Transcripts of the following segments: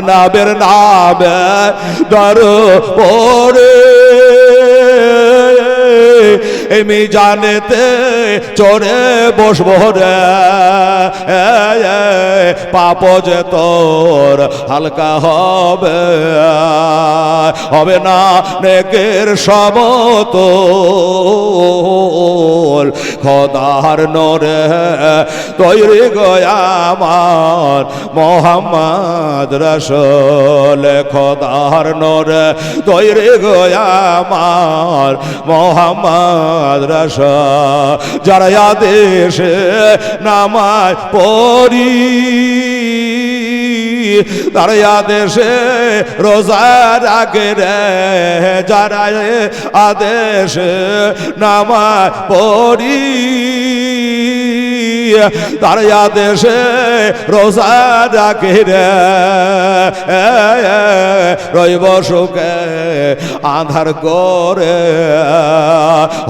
নামের নামে দরবারে আমি জানেতে চড়ে বসবো রে, পাপ যে তোর হালকা হবে, হবে না নেকের সমতল। খোদার নূরে তৈরি গয়া আমার মোহাম্মদ রাসূল, খোদার নূরে তৈরি গয়া আমার মোহাম্মদ রাসূল। যারা আদেশে নামাজ পড়ি, তারা আদেশে রোজা রাখে রে, যারা আদেশে নামাজ পড়ি, তার আদেশে রোজা রাখে রে, রইব সুখে আধার করে,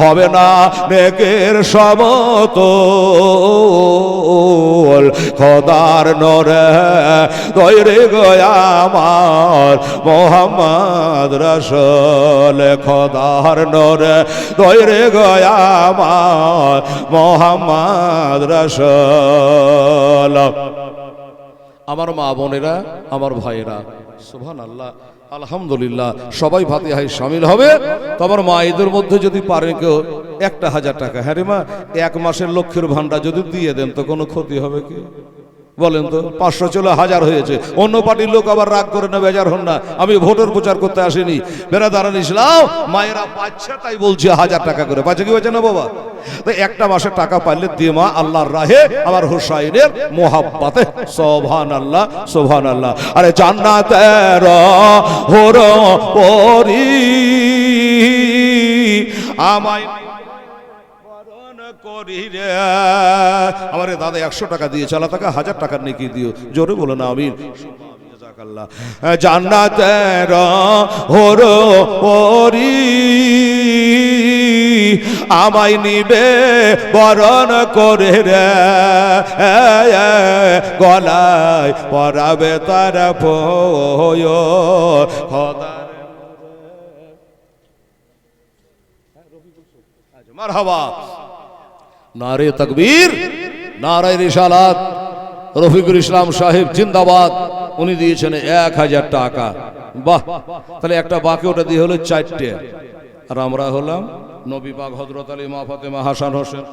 হবে না নেকের সমতল। খোদার নূরে তৈরি গয়া আমার মোহাম্মদ রাসূল, খোদার নূরে তৈরি গয়া আমার মোহাম্মদ রাসূল। আমার মা বোনেরা, আমার ভাইরা, সুবহানাল্লাহ, আলহামদুলিল্লাহ, সবাই ফাতিহায় শামিল হবে। তো আমার মায়েদের মধ্যে যদি পারেন কেউ 1,000 টাকা, হ্যাঁ রে মা, 1 মাসের লক্ষ্মীর ভান্ডার যদি দিয়ে দেন তো কোনো ক্ষতি হবে কি বলেন তো? 500 চলে 1000 হয়েছে। অন্য পার্টির লোক আবার রাগ করে না, বেজার হন না, আমি ভোটের প্রচার করতে আসিনি। বেরাদারান ইসলাম, মায়েরা পাচ্ছে তাই বলছে 1000 টাকা করে পাচ্ছে, কি হয়েছে না বাবা? তো একটা মাসের টাকা পাইলে দিয়ে মা আল্লাহর রাহে আমার হুসাইনের মোহাব্বতে, সুবহানাল্লাহ সুবহানাল্লাহ। আরে জান্নাতের হোর পরি আমায় করি রে। আমারে দাদা 100 টাকা দিয়ে চালা টাকা 1000 টাকার নেকি দিও, জোরে বলো না আমিন। জান্নাতের হোর পরি আমায় নিবে বরণ করে রে, গলায় পরাবে তার পয়। মারহাবা, নারে তাকবীর, নারে রিসালাত। রফিকুল ইসলাম সাহেব জিন্দাবাদ, উনি দিয়েছেন 1000 টাকা। বাহ, তাহলে একটা বাকি ওটা দিয়ে হলো 4টে। আর আমরা হলাম নবী পাক হযরত আলী, মা ফাতেমা, হাসান হোসেন,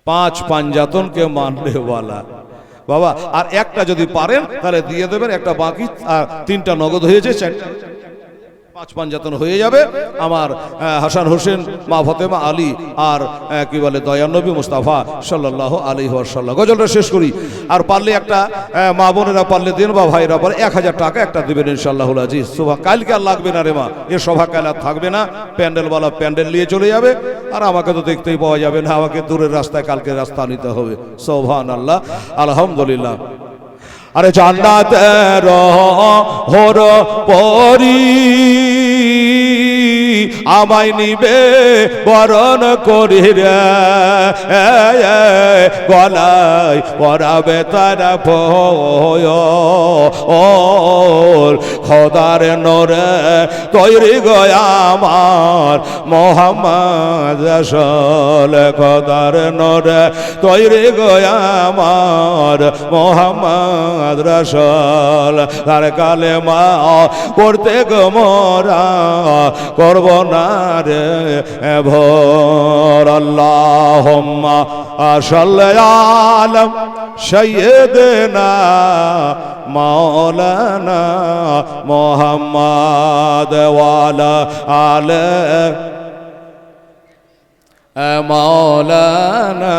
5 পাঞ্জাতনকে মাননেওয়ালা বাবা। আর একটা যদি পারেন তাহলে দিয়ে দেবেন, একটা বাকি, 3টা নগদ হয়েছে, 4টা 5 পাঞ্জাতন হয়ে যাবে। আমার হাসান হোসেন, মা ফাতেমা, আলী আর কি বলে দয়ার নবী মুস্তাফা সাল্লাল্লাহু আলাইহি ওয়াসাল্লাম। গজলটা শেষ করি। আর পারলে একটা মা বোনেরা পারলে দিন, বা ভাইরা পারলে 1000 টাকা একটা দিবেন ইনশাআল্লাহুল আজিজ। সুবহান, কালকে আর লাগবে না রে মা, এ সভা কাল আর থাকবে না, প্যান্ডেলওয়ালা প্যান্ডেল নিয়ে চলে যাবে, আর আমাকে তো দেখতেই পাওয়া যাবে না, আমাকে দূরের রাস্তায় কালকে রাস্তা নিতে হবে। সুবহানাল্লাহ, আলহামদুলিল্লাহ। আরে জান্নাতের হোর পরি আমায় নিবে বরণ করি রে, গলায় পরাবে তার পয়। খোদার নূরে তৈরি গয়া আমার মোহাম্মদ রাসূল, খোদার নূরে তৈরি গয়া আমার মোহাম্মদ রাসূল। তার কালেমা পড়তে গো মোরা করব না রে ভোর। আল্লাহুম্মা সাল্লি আলা সাইয়্যিদিনা মাওলানা মুহাম্মদ ওয়া আলা আলি মাওলানা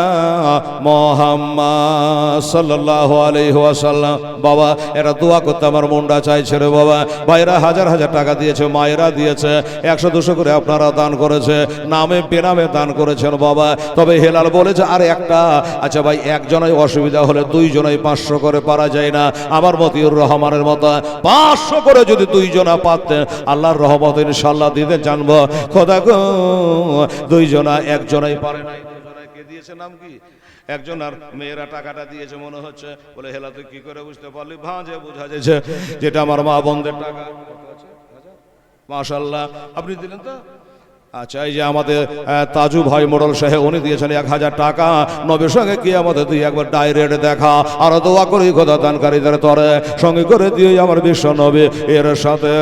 মুহাম্মদ সাল্লাল্লাহু আলাইহি ওয়াসাল্লাম। বাবা, এরা দোয়া করতে আমার মনটা চাইছে রে বাবা। ভাইরা 1000 টাকা দিয়েছে, মায়েরা দিয়েছে, 100-200 করে আপনারা দান করেছে, নামে বেনামে দান করেছেন বাবা। তবে হেলাল বলেছে আর একটা, আচ্ছা ভাই, একজনের অসুবিধা হলে 2 জনাই 500 করে পারা যায় না? আমার মতিউর রহমানের মতো 500 করে যদি 2 জনা পাতেন, আল্লাহর রহমত ইনশাআল্লাহ দিতে জানবো। খোদা গো, 2 জনা, 1 জনাই পারে নাই, 2 জনাকে দিয়েছে, নাম কি? একজন আর মেয়েরা টাকাটা দিয়েছে মনে হচ্ছে, বলে হেলা তুই কি করে বুঝতে পারলি? ভাঁজে বোঝা যাচ্ছে যেটা আমার মা বোনদের টাকা। মাশাআল্লাহ, আপনি দিলেন তো? আচ্ছা, এই যে আমাদের তাজু ভাই মোড়ল সাহেব, উনি দিয়েছেন 1000 টাকা। নবীর সঙ্গে কি আমাদের দুই একবার ডাইরেক্ট দেখা, আর দোয়া করি খোদা দানকারীদের তরে সঙ্গে করে দিয়ে আমার বিশ্ব নবী এর সাথে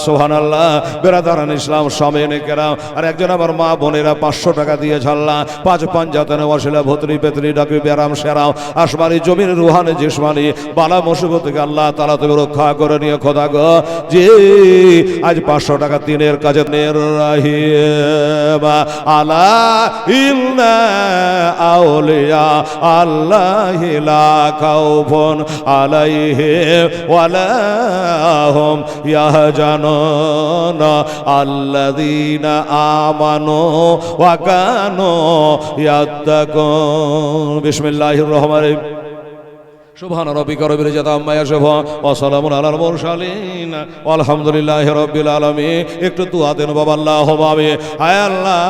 সুবহানাল্লাহ। বেরাদারান ইসলাম সামেনে কেরাম, আর একজন আমার মা বোনেরা 500 টাকা দিয়ে ছাড়লা। 5 পাঞ্জাতনে ওয়াসিলা ভতরি পেতরি ডাকি বেরাম সেরাম আসমানি জমির রুহানি জিসমানি বালা মুসিবত থেকে আল্লাহ তাআলা তুমি রক্ষা করে নিয়ে খোদা গো। জি আজ 500 টাকা তিনের কাজে নের রাহি আলা ইন্না আউলিয়া আল্লাহি লা খাউফুন আলাইহিম ওয়ালা হুম ইয়াহজানুন আল্লাযীনা আমানু ওয়া কানু ইয়াত্তাকুন। বিসমিল্লাহির রহমানির রহিম। সুবহান রাব্বিকা রাব্বিল ইজ্জাতি আম্মা ইয়াসিফুন ওয়া সালামুন আলাল মুরসালিন আলহামদুলিল্লাহি রাব্বিল আলামিন। একটু দোয়া দেন বাবা, আল্লাহুম্মা আমিন। হায় আল্লাহ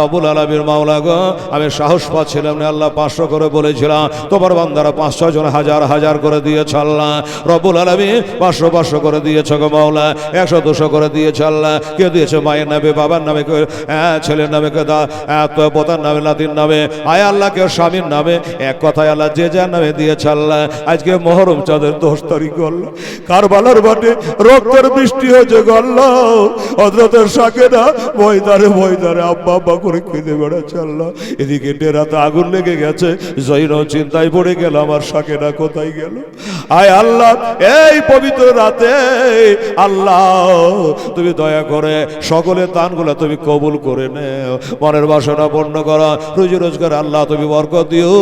রব্বুল আলামিন মাওলা গো, আমি সাহস পাচ্ছিলাম না আল্লাহ, 500 করে বলেছিলাম, তোমার বান্দারা 500 জন হাজার হাজার করে দিয়েছে আল্লাহ রব্বুল আলামিন। 500 করে দিয়েছে গো মাওলা, 100 200 করে দিয়েছে আল্লাহ। কে দিয়েছে? মায়ের নামে, বাবার নামে, ছেলের নামে, পোতার নামে, নাতির নামে, হায় আল্লাহ কেউ স্বামীর নামে। এক কথায় আল্লাহ যে যার নামে দিয়েছে আল্লাহ। আজকে মহরম চাঁদের 10 তারিখ গল, কারবালার বাটে রক্তের বৃষ্টি হয়েছে গল। হযরতের সাকেরা ময়দারে ময়দারে আব্বা আব্বা করে খেতে বেড়াচ্ছে আল্লাহ। এদিকে ডেরাতে আগুন লেগে গেছে, জৈন চিন্তায় পড়ে গেল আমার সাকেরা কোথায় গেল। আয় আল্লাহ এই পবিত্র রাতে আল্লাহ তুমি দয়া করে সকলের দানগুলো তুমি কবুল করে নেও, মনের বাসনা পূর্ণ করো, রুজি রোজগার আল্লাহ তুমি বরকত দিও,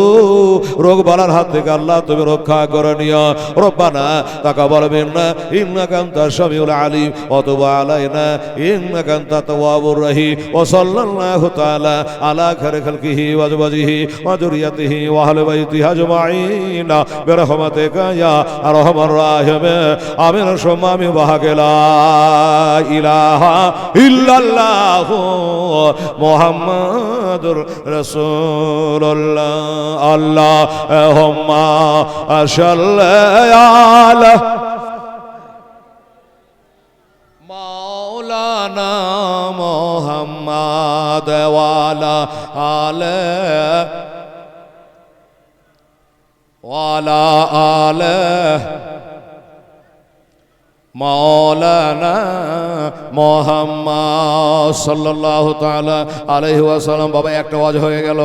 রোগ বালার হাত থেকে আল্লাহ তুমি রক্ষা করে নিও। রব্বানা তাকাব্বাল মিন্না ইন্নাকা আনতাস সামিউল আলিম ওয়া তুব আলাইনা ইন্নাকা আনতাত তাওয়াবুর রহিম। ওয়া সাল্লাল্লাহু তাআলা আলা খায়রি খালকিহি ওয়া আজওয়াজিহি ওয়া যুররিয়াতিহি ওয়া আহলি বাইতিহি আজমাইন বিরহমাতিকা ইয়া আরহামার রাহিমিন। আমিন। সুম্মা আমিন। ওয়াহাকে লা ইলাহা ইল্লাল্লাহু মুহাম্মাদুর রাসূলুল্লাহ। আল্লাহুম্মা সাল্লি আলা মাওলানা মুহাম্মাদ ওয়া আলা আলিহি মাওলানা মুহাম্মদ সাল্লাল্লাহু তাআলা আলাইহি ওয়াসাল্লাম। বাবা একটা ওয়াজ হয়ে গেল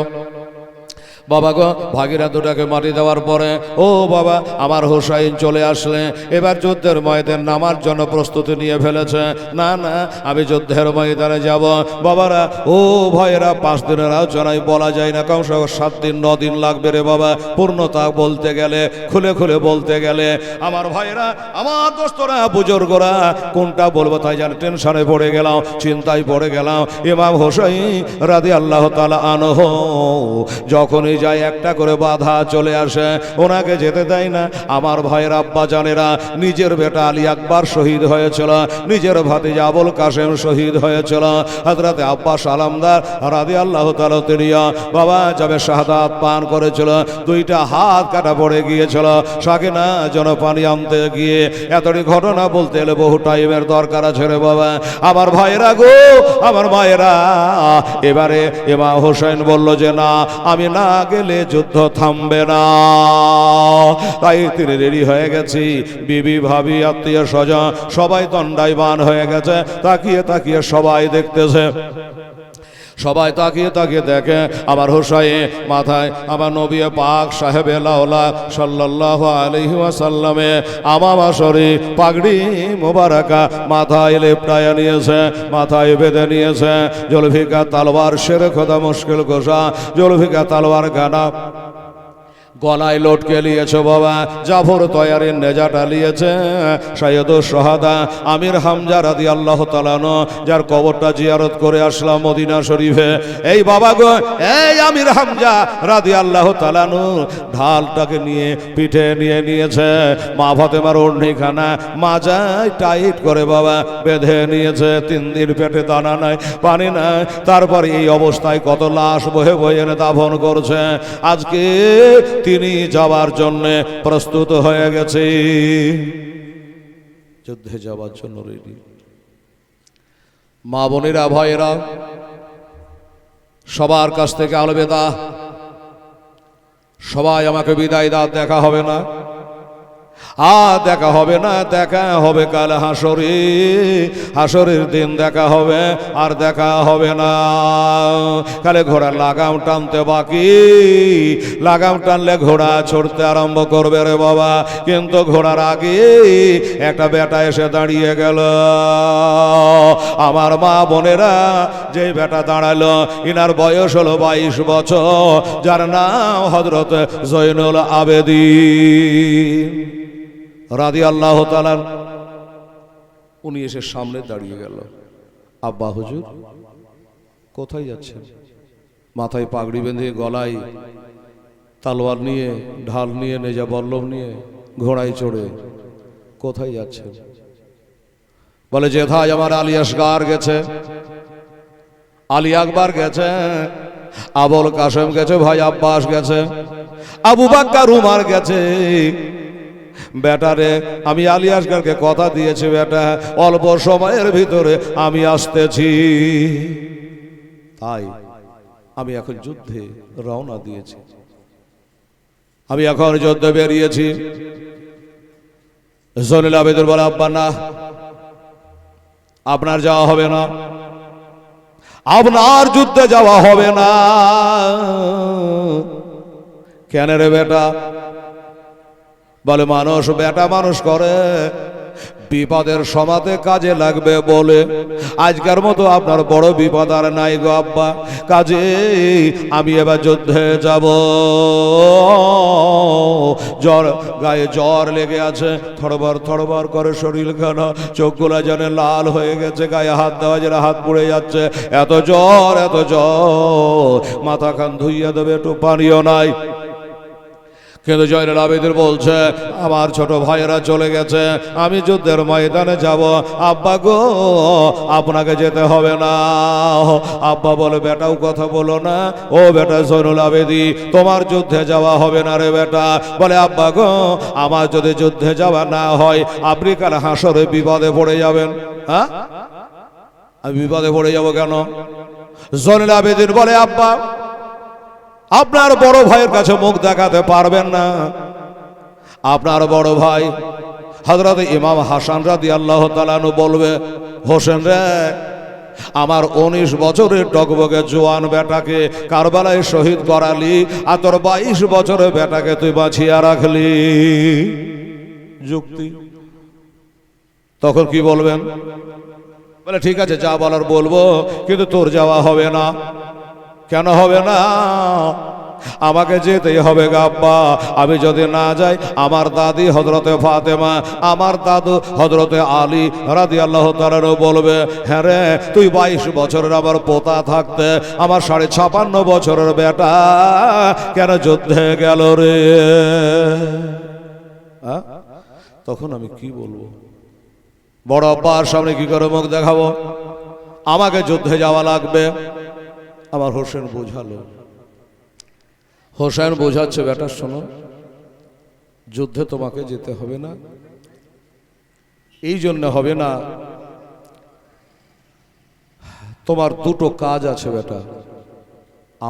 বাবা গো। ভাগিরা দুটাকে মাটি দেওয়ার পরে ও বাবা আমার হোসাইন চলে আসলে এবার যুদ্ধের ময়দানে নামার জন্য প্রস্তুতি নিয়ে ফেলেছে। না না আমি যুদ্ধের ময়দানে যাব বাবারা। ও ভাইয়েরা 5 দিনের আলোচনায় বলা যায় না, কমসে কম 7 দিন 9 দিন লাগবে রে বাবা পূর্ণতা বলতে গেলে, খুলে খুলে বলতে গেলে। আমার ভাইয়েরা, আমার দোস্তরা, বুজুর্গরা কোনটা বলবো তাই জানি টেনশনে পড়ে গেলাম, চিন্তায় পড়ে গেলাম। ইমাম হোসাইন রাদিয়াল্লাহু তাআলা আনহু যখনই যায় একটা করে বাধা চলে আসে, ওনাকে যেতে দেয় না। আমার ভাইয়ের আব্বা জানেরা, নিজের বেটা আলী আকবর শহীদ হয়েছিল, নিজের ভাতিজা আবুল কাসেম শহীদ হয়েছিল। হযরত আব্বাস আলমদার রাদিয়াল্লাহু তাআলা তিনি বাবা যাবে শাহাদাত পান করেছিল, 2টা হাত কাটা পড়ে গিয়েছিল। সাকিনা যেন পানি আনতে গিয়ে এতটি ঘটনা বলতে এলে বহু টাইমের দরকার আছে রে বাবা। আমার ভাইয়েরা গো, আমার মায়েরা, এবারে ইমাম হোসেন বলল যে না, আমি না গেলে যুদ্ধ থামবে না। তাই তিনি রেডি হয়ে গেছি, বিবি ভাবি আত্মীয় স্বজন সবাই দণ্ডায়মান হয়ে গেছে। তাকিয়ে তাকিয়ে সবাই দেখতেছে, সবাই তাকিয়ে তাকিয়ে দেখে আমার হোসাইন মাথায় আমার নবী পাক সাহেবে লাউলা সাল্লাল্লাহু আলাইহি ওয়াসাল্লামে আমামা শরীফ পাগড়ি মোবারকা মাথায় লেপটায় নিয়েছে, মাথায় বেঁধে নিয়েছে। জুলফিকার তালওয়ার শের খোদা মুশকিল গোসা, জুলফিকার তালওয়ার গানা গলায় লটকে নিয়েছে বাবা, জাফর তয়ারির নেজাটা নিয়েছে সৈয়দুস শাহাদা আমির হামজা রাদিয়াল্লাহু তাআলা আনহু, যার কবরটা জিয়ারত করে আসলাম মদিনা শরীফে। এই বাবা গো, এই আমির হামজা রাদিয়াল্লাহু তাআলা আনহু ঢালটাকে নিয়ে পিঠে নিয়ে নিয়েছে, মা ফাতেমার ওড়নিখানা মাজায় টাইট করে বাবা বেঁধে নিয়েছে। 3 দিন পেটে দানা নাই, পানি নাই, তারপরে এই অবস্থায় কত লাশ বহে বহে এনে দাফন করছে। আজকে তিনি যাওয়ার জন্য প্রস্তুত হয়ে গেছে, যুদ্ধে যাওয়ার জন্য রেডি। মা বোনেরা ভাইয়েরা, সবার কাছ থেকে আলবিদা, সবাই আমাকে বিদায় দাও, দেখা হবে না, দেখা হবে না, দেখা হবে কাল হাসরে, হাসরের দিন দেখা হবে, আর দেখা হবে না। কালে ঘোড়ার লাগাম টানতে বাকি, লাগাম টানলে ঘোড়া ছুটতে আরম্ভ করবে রে বাবা, কিন্তু ঘোড়ার আগে একটা বেটা এসে দাঁড়িয়ে গেল। আমার মা বোনেরা, যে বেটা দাঁড়ালো ইনার বয়স হলো 22 বছর, যার নাম হযরত জয়নুল আবেদীন রাদিয়াল্লাহু তাআলা। উনি এসে সামনে দাঁড়িয়ে গেল। আব্বা হুজুর কোথায় যাচ্ছেন? মাথায় পাগড়ি বেঁধে, গলায় তলোয়ার নিয়ে, ঢাল নিয়ে, নেজা বল্লম নিয়ে, ঘোড়ায় চড়ে কোথায় যাচ্ছেন? বলে যেথায় আমার আলী আসগার গেছে, আলী আকবর গেছে, আবুল কাসেম গেছে, ভাই আব্বাস গেছে, আবু বকর উমর গেছে। বেটারে আমি আলী আসগারকে কথা দিয়েছি, বেটা অল্প সময়ের ভিতরে আমি আসতেছি, তাই আমি এখন যুদ্ধে রওনা দিয়েছি, আমি এখন যুদ্ধে বেরিয়েছি। জয়নুল আবেদীন বলে আব্বা না, আপনার যাওয়া হবে না, আপনার যুদ্ধে যাওয়া হবে না। কেন রে বেটা? বলে মানুষ বেটা মানুষ করে বিপদের সমাতে কাজে লাগবে বলে, আজকের মতো আপনার বড় বিপদ আর নাই গো আব্বা, কাজে আমি এবার যুদ্ধে যাব। জ্বর, গায়ে জ্বর লেগে আছে, থরবর থরবর করে শরীরখানা, চোখগুলা যেন লাল হয়ে গেছে, গায়ে হাত দেওয়া যেন হাত পুড়ে যাচ্ছে, এত জ্বর, এত জ্বর, মাথা খান ধুইয়া দেবে, একটু পানিও নাই। কিন্তু জয়নুল আবেদীন বলছে আমার ছোট ভাইয়েরা চলে গেছে, আমি যুদ্ধের ময়দানে যাব। আব্বা গো, আপনাকে যেতে হবে না। আব্বা বলে বেটাও কথা বলো না, ও বেটা জয়নুল আবেদীন তোমার যুদ্ধে যাওয়া হবে না রে বেটা। বলে আব্বা গো, আমার যদি যুদ্ধে যাওয়া না হয় আপনি কাল হাসরে বিপদে পড়ে যাবেন। হ্যাঁ, আমি বিপদে পড়ে যাব কেন? জয়নুল আবেদীন বলে আব্বা, আপনার বড় ভাইয়ের কাছে মুখ দেখাতে পারবেন না। আপনার বড় ভাই হযরত ইমাম হাসান রাদিয়াল্লাহু তাআলা আনহু বলবে, হোসেন রে, আমার 19 বছরের টকবকে জোয়ান বেটাকে কারবালায় শহীদ করালি, আর তোর 22 বছরের বেটাকে তুই বাঁচিয়ে রাখলি। যুক্তি। তখন কি বলবেন? বলে ঠিক আছে, যা বলার বলবো, কিন্তু তোর যাওয়া হবে না। কেন হবে না? আমাকে যেতেই হবে গো আব্বা। আমি যদি না যাই আমার দাদি হযরতে ফাতেমা, আমার দাদু হযরতে আলী রাদিয়াল্লাহু তাআলা বলবে, হ্যাঁ রে, তুই 22 বছরের আমার পোতা থাকতে আমার 56.5 বছরের বেটা কেন যুদ্ধে গেল রে? তখন আমি কি বলবো? বড় আব্বার সামনে কি করে মুখ দেখাবো? আমাকে যুদ্ধে যাওয়া লাগবে। আমার হোসেন বোঝালো, হোসেন বোঝাচ্ছে, বেটা শোনো, যুদ্ধে তোমাকে যেতে হবে না। এই জন্য হবে না, তোমার দুটো কাজ আছে বেটা।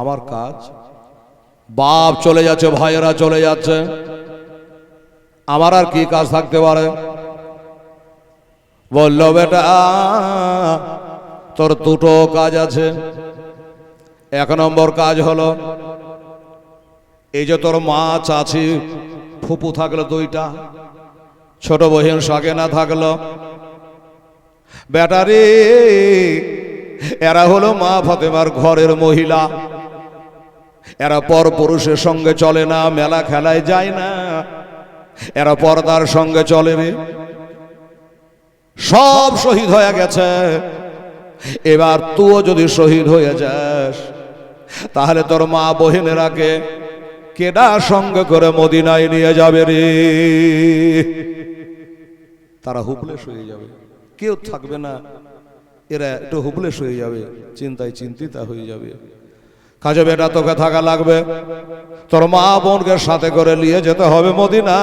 আমার কাজ, বাপ চলে যাচ্ছে, ভাইয়েরা চলে যাচ্ছে, আমার আর কি কাজ থাকতে পারে? বলল বেটা তোর দুটো কাজ আছে। 1 নম্বর কাজ হলো, এই যে তোর মা, চাচি, ফুপু থাকলো 2টা, ছোট বহিন সাকেনা থাকলো, বেটারি এরা হলো মা ফাতেমার ঘরের মহিলা, এরা পর পুরুষের সঙ্গে চলে না, মেলা খেলায় যায় না, এরা পর্দার সঙ্গে চলে রে। সব শহীদ হয়ে গেছে, এবার তুইও যদি শহীদ হয়ে যাস তাহলে তোর মা বহিনেরাকে কেডা সঙ্গে করে মদিনায় নিয়ে যাবে রে? তারা হুবলেশ হয়ে যাবে, কেউ থাকবে না, এরা একটু হুবলেশ হয়ে যাবে, চিন্তায় চিন্তিতা হয়ে যাবে। কাজে বেটা তোকে থাকা লাগবে, তোর মা বোনকে সাথে করে নিয়ে যেতে হবে মদিনা,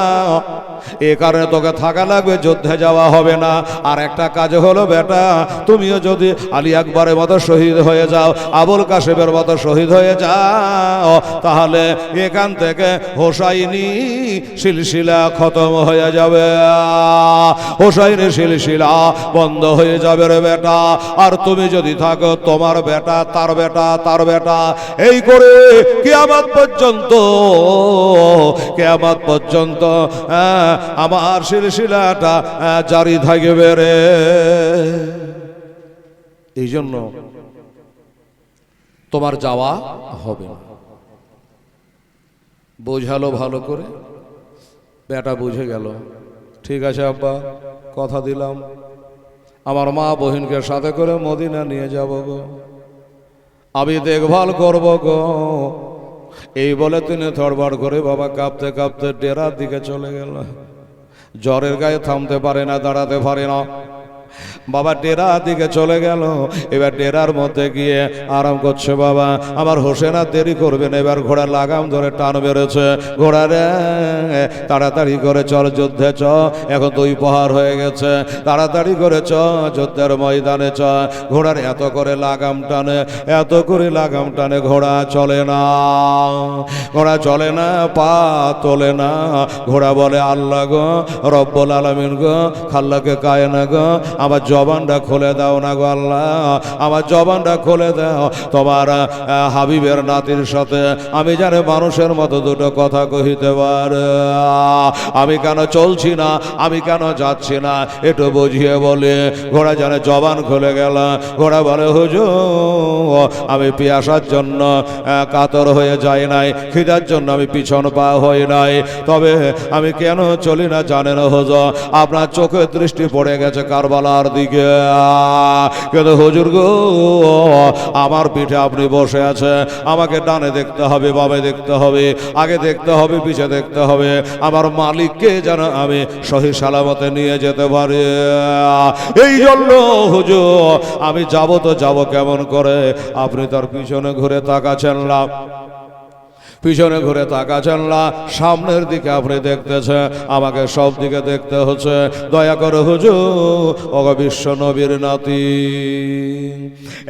এ কারণে তোকে থাকা লাগবে, যুদ্ধে যাওয়া হবে না। আর একটা কাজ হলো বেটা, তুমিও যদি আলী আকবরের মতো শহীদ হয়ে যাও, আবুল কাসেমের মতো শহীদ হয়ে যাও, তাহলে এখান থেকে হোসাইনি সিলসিলা খতম হয়ে যাবে, হোসাইনি সিলসিলা বন্ধ হয়ে যাবে রে বেটা। আর তুমি যদি থাকো, তোমার বেটা, তার বেটা, তার বেটা, এই করে কিয়ামত পর্যন্ত, কিয়ামত পর্যন্ত আমার সিলসিলাটা জারি থাকবে রে। এই জন্য তোমার যাওয়া হবে না। বোঝালো ভালো করে, বেটা বুঝে গেল, ঠিক আছে আব্বা, কথা দিলাম, আমার মা বহিনকে সাথে করে মদিনা নিয়ে যাব গো, আমি দেখভাল করব গো। এই বলে তিনি ধড়বড় করে বাবা কাঁপতে কাঁপতে ডেরার দিকে চলে গেল। জ্বরের গায়ে থামতে পারে না, দাঁড়াতে পারে না, বাবা ডেরা দিকে চলে গেল। এবার ডেরার মধ্যে গিয়ে আরাম করছে বাবা। আমার হোসেন আর দেরি করবেন, এবার ঘোড়া লাগাম ধরে টান বেড়েছে, ঘোড়া রে তাড়াতাড়ি করে চল যুদ্ধে চ, এখন 2 প্রহর হয়ে গেছে, তাড়াতাড়ি করে চ যুদ্ধের ময়দানে চ। ঘোড়ার এত করে লাগাম টানে, এত করে লাগাম টানে, ঘোড়া চলে না, ঘোড়া চলে না, পা তোলে না। ঘোড়া বলে আল্লাহ গো, রব্বুল আলামিন গো, খাল্লাকে কায়না গো, আমার জবানটা খুলে দাও না গো আল্লাহ, আমার জবানটা খুলে দাও, তোমার হাবিবের নাতির সাথে আমি জানি মানুষের মতো দুটো কথা কহিতে পারে, আমি কেন চলছি না, আমি কেন যাচ্ছি না, একটু বুঝিয়ে বলে। ঘোড়া জানে জবান খুলে গেল। ঘোড়া বলে হুজুর, আমি পিয়াসার জন্য কাতর হয়ে যাই নাই, খিদার জন্য আমি পিছন পা হই নাই, তবে আমি কেন চলি না জানেন হুজুর, আপনার চোখে দৃষ্টি পড়ে গেছে কারবালার দিকে, কিন্তু হুজুর গো আমার পিঠে আপনি বসে আছে, আমাকে ডানে দেখতে হবে, বামে দেখতে হবে, আগে দেখতে হবে, পিছে দেখতে হবে, আমার মালিককে যেন আমি সহি সালামতে নিয়ে যেতে পারি। এই জন্য হুজুর আমি যাব তো যাব কেমন করে, আপনি তার পিছনে ঘুরে তাকাচ্ছেন না, পিছনে ঘুরে তাকাচ্ছেন না, সামনের দিকে আপনি দেখতেছে, আমাকে সব দিকে দেখতে হচ্ছে, দয়া করে হুজুর ওগো বিশ্ব নবীর নাতি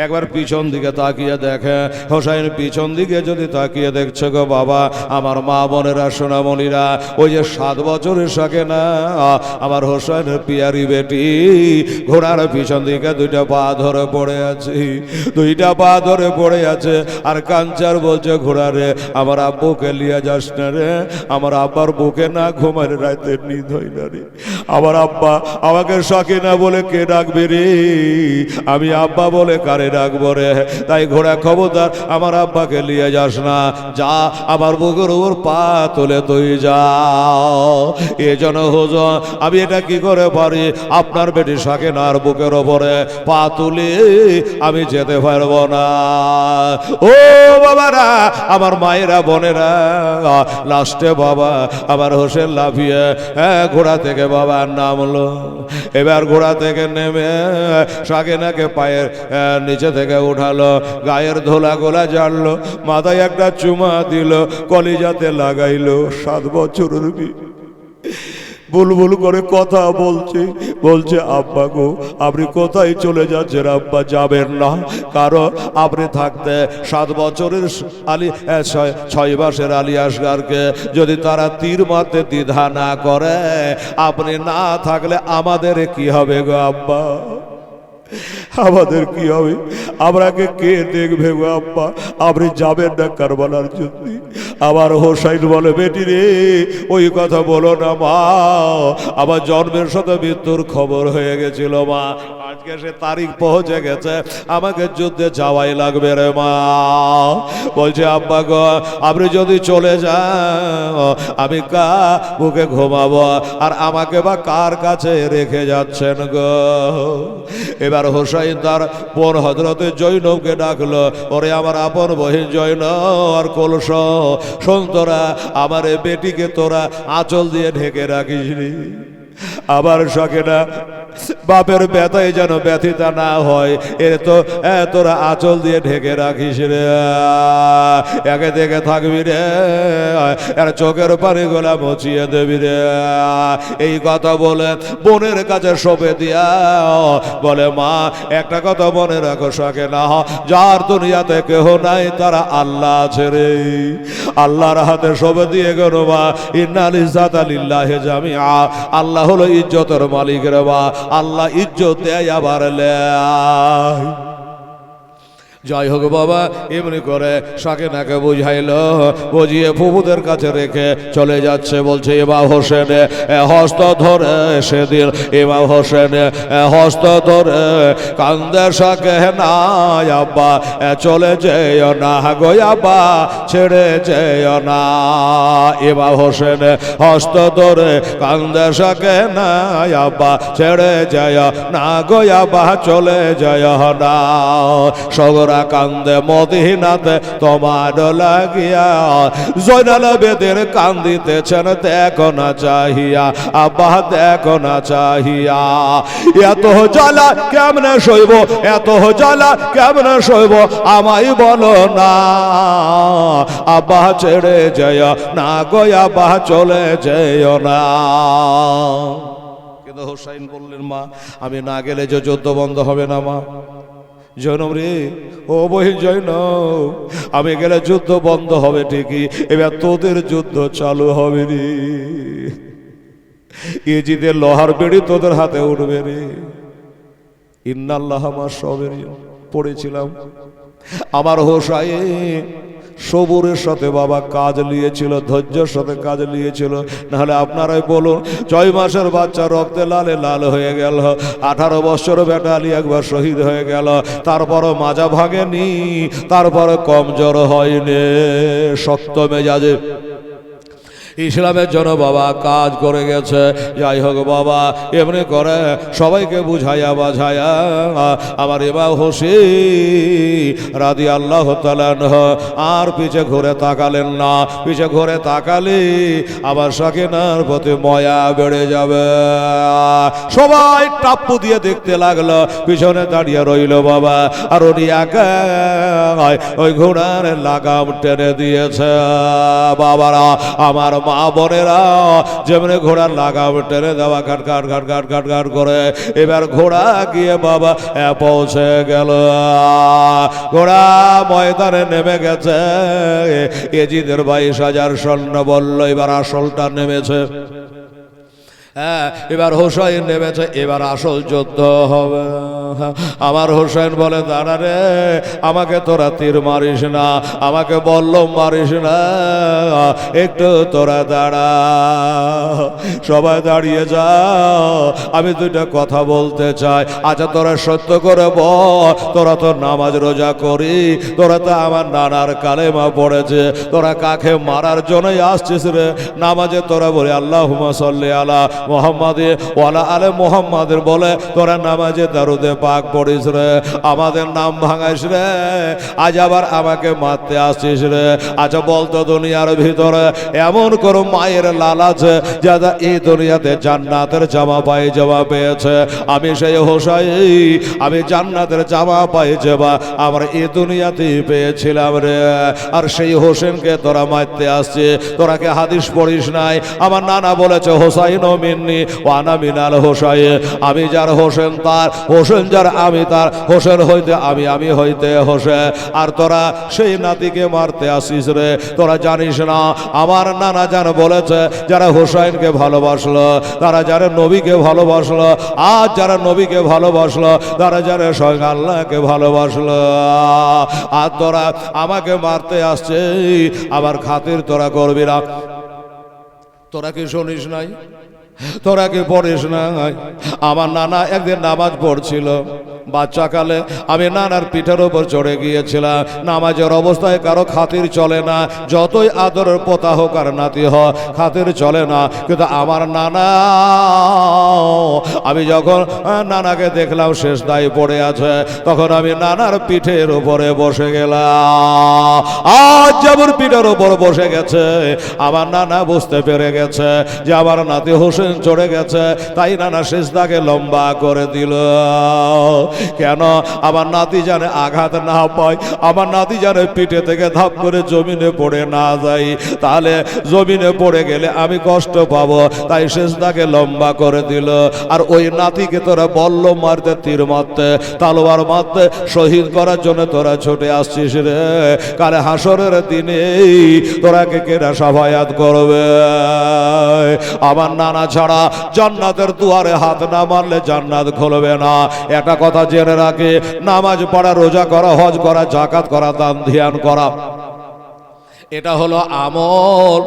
একবার পিছন দিকে তাকিয়ে দেখে। হোসাইন পিছন দিকে যদি তাকিয়ে দেখছে গো বাবা, আমার মা বোনেরা সোনামণিরা, ওই যে 7 বছরের সাকে না আমার হোসাইনের পিয়ারি বেটি ঘোড়ার পিছন দিকে 2টা পা ধরে পড়ে আছে, 2টা পা ধরে পড়ে আছে, আর কাঞ্চার বলছে ঘোড়ারে আমার আব্বুকে লিয়ে যাস না রে, আমার আব্বার বুকে না ঘুমারে রাতে নিদ হয় না রে, আমার আব্বা আমাকে সাকিনা বলে কে ডাকবে রে, আমি আব্বা বলে কারে ডাকবো রে, তাই ঘোড়া খবরদার আমার আব্বাকে লিয়ে যাস না, যা আমার বুকের উপর পা তুলে তুই যাও। এজন্য হুজুর আমি এটা কি করে পারি, আপনার বেটি সাকিনার বুকের ওপরে পা তুলে আমি যেতে পারবো না। ও বাবারা, আমার মায়েরা, বোনেরা, লাস্টে বাবা আমার হোসেন লাফিয়ে ঘোড়া থেকে বাবা নামলো। এবার ঘোড়া থেকে নেমে সাকিনাকে পায়ের নিচে থেকে উঠালো, গায়ের ধোলা গোলা ঝাড়লো, মাথায় একটা চুমা দিল, কলিজাতে লাগাইলো। 7 বছরের বুলবুল করে কথা বলছে, বলছে আব্বা গো আপনি কোথায় চলে যাচ্ছেন, আব্বা যাবেন না, কারণ আপনি থাকতে 7 বছরের আলী 6 মাসের আলী আসগারকে যদি তারা তীর মারতে দ্বিধা না করে, আপনি না থাকলে আমাদের কি হবে গো আব্বা, আমাদের কি হবে, আমরাকে কে দেখবে গো আব্বা, আপনি যাবেন না কারবালার জন্য, আবার হোসাইন বলে, বেটি রে ওই কথা বলো না মা, আমার জন্মের সাথে মৃত্যুর খবর হয়ে গেছিল মা, আজকে সে তারিখ পৌঁছে গেছে, আমাকে যুদ্ধে যাওয়াই লাগবে রে মা। বলছে আব্বা গো, আপনি যদি চলে যান আমি কার বুকে ঘুমাবো, আর আমাকে বা কার কাছে রেখে যাচ্ছেন গো? এবার হোসাইন তার বোন হযরতে জৈনবকে ডাকলো, ওরে আমার আপন বহিন জৈনব আর কলস, শোন তোরা আমার এই বেটিকে তোরা আঁচল দিয়ে ঢেকে রাখিস নি, আবার শখে না বাপের ব্যথায় যেন ব্যথিতা না হয়, এর তো তোরা আঁচল দিয়ে ঢেকে রাখিস রে, একে দেখে থাকবি রে, আর চোখের পানি গোলা মুছিয়ে দেবি রে। এই কথা বলে বোনের কাছে সঁপে দিয়া বলে, মা একটা কথা মনে রাখো, শখে না যার দুনিয়াতে কেহ নাই তারা আল্লাহ আছে রে, আল্লাহর হাতে সঁপে দিয়ে গেল মা, ইন্নাল ইজ্জাতা লিল্লাহি জামিআ, আল্লাহ হলো ইজ্জতের মালিক রে মা, আল্লাহ ইজ্জত দেয় আবার লেয়। যাই হোক বাবা, এমনি করে সাকেনাকে বুঝাইলো, বুঝিয়ে ফুফুদের কাছে রেখে চলে যাচ্ছে। বলছে ইমাম হোসেন হস্ত ধরে সেদিন, ইমাম হোসেন হস্ত ধরে কান্দে সাকে না, আব্বা চলে যেও না গো আব্বা ছেড়ে যেও না। ইমাম হোসেন হস্ত ধরে কান্দে সাকে না, আব্বা ছেড়ে যেও না গো আব্বা চলে যেও না। সগরা কান্দে মদিনাতে তোমার লাগিয়া, জয়নাল বেদের কান্দিতেছেন দেখো না চাহিয়া, আব্বা দেখো না চাহিয়া। এত জ্বালা কেমনে সইব, এত জ্বালা কেমনে সইব আমায় বলো না, আব্বা ছেড়ে যেও না গো আব্বা চলে যেও না। কিন্তু হোসাইন বললেন, মা আমি না গেলে যে যুদ্ধ বন্ধ হবে না মা। জৈনব রে, ও বহিন জৈনব, আমি গেলে যুদ্ধ বন্ধ হবে ঠিকই, এবার তোদের যুদ্ধ চালু হবে রে, ইজিদের লোহার বেড়ি তোদের হাতে উঠবে রে। ইন্নাল্লাহা মা সাবিরিন পড়েছিলাম। আমার হোসাইন সবুরের সাথে বাবা কাজ নিয়েছিল, ধৈর্যের সাথে কাজ নিয়েছিল, নাহলে আপনারাই বলুন 6 মাসের বাচ্চা রক্তে লালে লাল হয়ে গেল, 18 বছর বেটা আলী একবার শহীদ হয়ে গেল, তারপরও মাজা ভাঙেনি, তারপরে কমজোর হয়নি, শক্ত মেজাজে ইসলামের জন্য বাবা কাজ করে গেছে। যাই হোক বাবা, এমনি করে সবাইকে বুঝাইয়া বাঝাইয়া আমার ইমাম হোসেন রাদিয়াল্লাহু তাআলা আর পিছে ঘুরে তাকালেন না, পিছে ঘুরে তাকালে আমার সাকিনার প্রতি মায়া বেড়ে যাবে। সবাই টাপ্পু দিয়ে দেখতে লাগলো, পিছনে দাঁড়িয়ে রইল বাবা, আর উনি একা ওই ঘোড়ার লাগাম টেনে দিয়েছে। বাবারা আমার মা বোনেরা যেমনি ঘোড়ার লাগাম টেনে দেওয়া ঘাট ঘাট ঘাট ঘাট ঘাট ঘাট করে, এবার ঘোড়া গিয়ে বাবা পৌঁছে গেল, ঘোড়া ময়দানে নেমে গেছে। এজিদের 22,000 সৈন্য বলল, এবার আসলটা নেমেছে, এবার হোসাইন নেমেছে, এবার আসল যুদ্ধ হবে। আমার হোসেন বলে, দাঁড়া রে, আমাকে তোরা তীর মারিস না, আমাকে বললম মারিস না, একটু তোরা দাঁড়া। সবাই দাঁড়িয়ে যা, আমি দুইটা কথা বলতে চাই। আচ্ছা তোরা সত্য করে বল, তোরা তো নামাজ রোজা করি, তোরা তো আমার নানার কালেমা পড়েছে, তোরা কাকে মারার জন্যই আসছিস রে? নামাজে তোরা বলে আল্লাহুম্মা সাল্লি আলা মুহাম্মাদে ওয়ালা আলে মুহাম্মাদের বলে তোরা নামাজে দারুদে পাক পড়িস রে, আমাদের নাম ভাঙাইস রে, আজ আবার আমাকে মারতে আসছিস রে। আচ্ছা বলতো, দুনিয়ার ভিতরে এমন কোন মায়ের লাল আছে যারা এই দুনিয়াতে জান্নাতের জামা পায়জামা পেয়েছে? আমি সেই হোসাইন, আমি জান্নাতের জামা পায়জামা আমার এই দুনিয়াতেই পেয়েছিলাম রে। আর সেই হোসেনকে তোরা মারতে আসছে, তোরা কে হাদিস পড়িস নাই? আমার নানা বলেছে হোসাইন মিন মিন্নি ওয়া আনা মিনাল হোসাইন। আমি যার হোসেন তার, হোসেন যার আমি তার, হোসেন হইতে আমি, আমি হইতে হোসেন। আর তোরা সেই নাতিকে মারতে আসিস রে, তোরা জানিস না আমার নানা জান বলেছে যারা হোসাইনকে ভালোবাসলো, তারা যারা নবীকে ভালোবাসলো, আর যারা নবীকে ভালোবাসলো তারা যারা স্বয়ং আল্লাহকে ভালোবাসলো। আর তোরা আমাকে মারতে আসছে, আবার খাতির তোরা করবি না। তোরা কি শুনিস নাই? তোরা কি পড়িস নাই? আমার নানা একদিন নামাজ পড়ছিল, বাচ্চাকালে আমি নানার পিঠের ওপর চড়ে গিয়েছিলাম। নামাজের অবস্থায় কারো খাতির চলে না, যতই আদরের পোতা হোক আর নাতি হোক, খাতির চলে না। কিন্তু আমার নানা, আমি যখন নানাকে দেখলাম শেষ দায় পড়ে আছে, তখন আমি নানার পিঠের উপরে বসে গেলাম। আজ যেমন পিঠের উপর বসে গেছে, আমার নানা বুঝতে পেরে গেছে যে আমার নাতি হোসেন চড়ে গেছে, তাই নানা শেষদাকে লম্বা করে দিল। কেন? আমার নাতি জানে আঘাত না পায়, আমার নাতি জানে পিঠে থেকে ধাপ করে জমিনে পড়ে না যাই, তাহলে জমিনে পড়ে গেলে আমি কষ্ট পাবো, তাই শেষদাকে লম্বা করে দিল। আর ওই নাতিকে তোরা বলল মারতে, তীর মারতে, তালোয়ার মারতে, শহীদ করার জন্য তোরা ছুটে আসছিস রে। কালে হাসরের দিনে তোরা কে কেনা সাফায়াত করবে? আমার নানা ছাড়া জান্নাতের দুয়ারে হাত না মারলে জান্নাত খুলবে না। একটা কথা জেনে রাখে, নামাজ পড়া, রোজা করা, হজ করা, যাকাত করা, দান ধ্যান করা, এটা হলো আমল।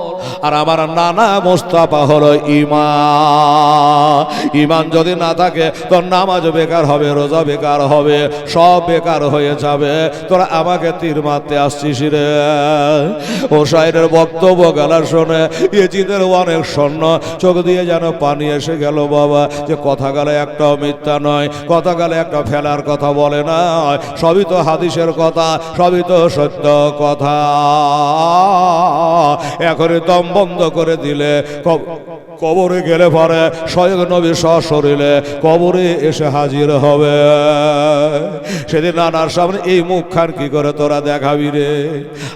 আর আমার নানা মুস্তাফা হলো ঈমান। ঈমান যদি না থাকে তোর নামাজ বেকার হবে, রোজা বেকার হবে, সব বেকার হয়ে যাবে। তোরা আমাকে তীর মারতে আসছিস রে। হোসাইনের বক্তব্য গেলা শুনে ইয়েজিদের অনেক স্বর্ণ চোখ দিয়ে যেন পানি এসে গেল বাবা। যে কথা গেলে একটাও মিথ্যা নয়, কথা গেলে একটা ফেলার কথা বলে না, সবই তো হাদিসের কথা, সবই তো সত্য কথা। এখনই দম বন্ধ করে দিলে কবরে গেলে পরে স্বয়ং নবী সশরীরে কবরে এসে হাজির হবে। সেদিন নানার সামনে এই মুখখান কি করে তোরা দেখাবি রে?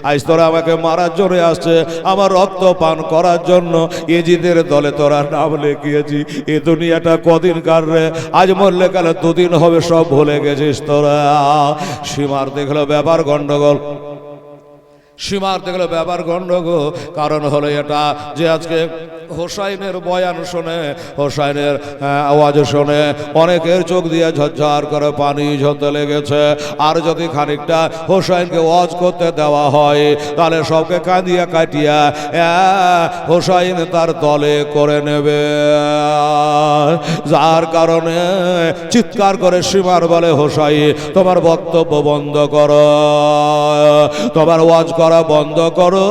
আজ তোরা আমাকে মারার জন্য আসছে, আমার রক্ত পান করার জন্য ইয়েজিদের দলে তোরা নাম লিখিয়েছি। এ দুনিয়াটা কদিন কার রে? আজ মরলে কালে দুদিন হবে, সব ভুলে গেছিস তোরা। সীমার দেখলো ব্যাপার গন্ডগোল, সীমার দেখলো ব্যাপার গন্ডগোল। কারণ হলো এটা যে আজকে হোসাইনের বয়ান শুনে, হোসাইনের আওয়াজ শুনে অনেকের চোখ দিয়ে ঝরঝর করে পানি ঝরতে লেগেছে। আর যদি খানিকটা হোসাইনকে ওয়াজ করতে দেওয়া হয়, তাহলে সবকে কাঁদিয়া কাটিয়া হোসাইন তার দলে করে নেবে। যার কারণে চিৎকার করে সীমার বলে, হোসাইন তোমার বক্তব্য বন্ধ করো, তোমার ওয়াজ করা বন্ধ করো।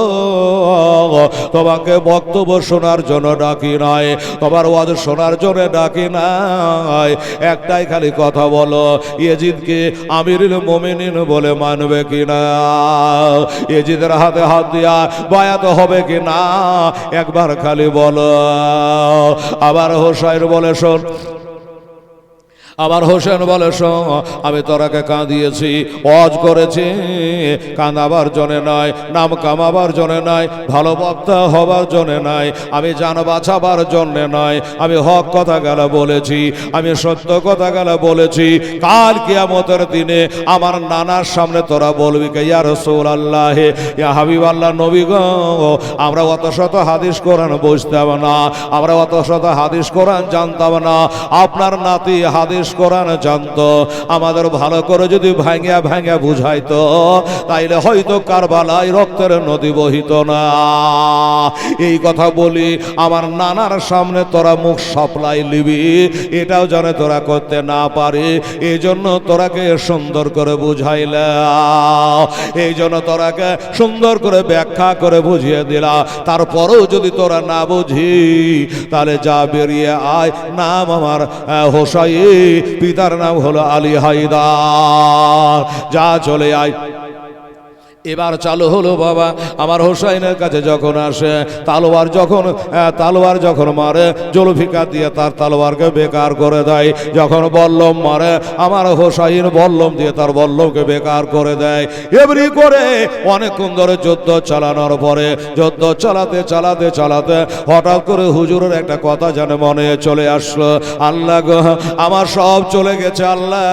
তোমাকে বক্তব্য শোনার জন্য ডাকি নাই, তোমার ওয়াজ শোনার জন্য ডাকি নাই। একটাই খালি কথা বলো, ইয়েজিদকে আমিরুল মুমিনিন বলে মানবে কিনা? ইয়েজিদের হাতে হাত দিয়া বায়াত হবে কিনা? একবার খালি বলো। আবার হোসাইন বলে, শোন, আবার হোসেন বলে, শোন, আমি তোরাকে কাঁদিয়েছি, ওয়াজ করেছি, কাঁদাবার জন্য নয়, নাম কামাবার জন্য নয়, ভালো বক্তা হবার জন্য নয়, আমি জান বাঁচাবার জন্য নয়। আমি হক কথা গেলে বলেছি, আমি সত্য কথা গেলে বলেছি। কাল কিয়ামতের দিনে আমার নানার সামনে তোরা বলবি কে, ইয়া রাসূলুল্লাহ, ইয়া হাবিবাল্লাহ, নবী গো, আমরা অত শত হাদিস কোরআন বুঝতাম না, আমরা অত শত হাদিস কোরআন জানতাম না, আপনার নাতি হাদিস কোরআন জানতো। আমাদের ভালো করে যদি ভাঙিয়া ভাঙিয়া বুঝাইতো, তাইলে হয়তো কারবালায় রক্তের নদী বহিত না। এই কথা বলি, আমার নানার সামনে তোরা মুখ সাপ্লাই লিবি, এটাও জানে তোরা করতে না পারি। এই জন্য তোরাকে সুন্দর করে বুঝাইলা, এই জন্য তোরাকে সুন্দর করে ব্যাখ্যা করে বুঝিয়ে দিলা। তারপরেও যদি তোরা না বুঝি, তাহলে যা বেরিয়ে আয়, নাম আমার হোসাইন, পিতার নাম হলো আলী হায়দার, যা চলে আয়। এবার চালু হলো বাবা। আমার হোসাইনের কাছে যখন আসে, তালোয়ার যখন মারে, জুলফিকার দিয়ে তার তালোয়ারকে বেকার করে দেয়। যখন বল্লম মারে, আমার হোসাইন বল্লম দিয়ে তার বল্লমকে বেকার করে দেয়। এমনি করে অনেকক্ষণ ধরে যুদ্ধ চালানোর পরে, যুদ্ধ চালাতে চালাতে চালাতে হঠাৎ করে হুজুরের একটা কথা যেন মনে চলে আসলো, আল্লাহ গো, আমার সব চলে গেছে আল্লাহ,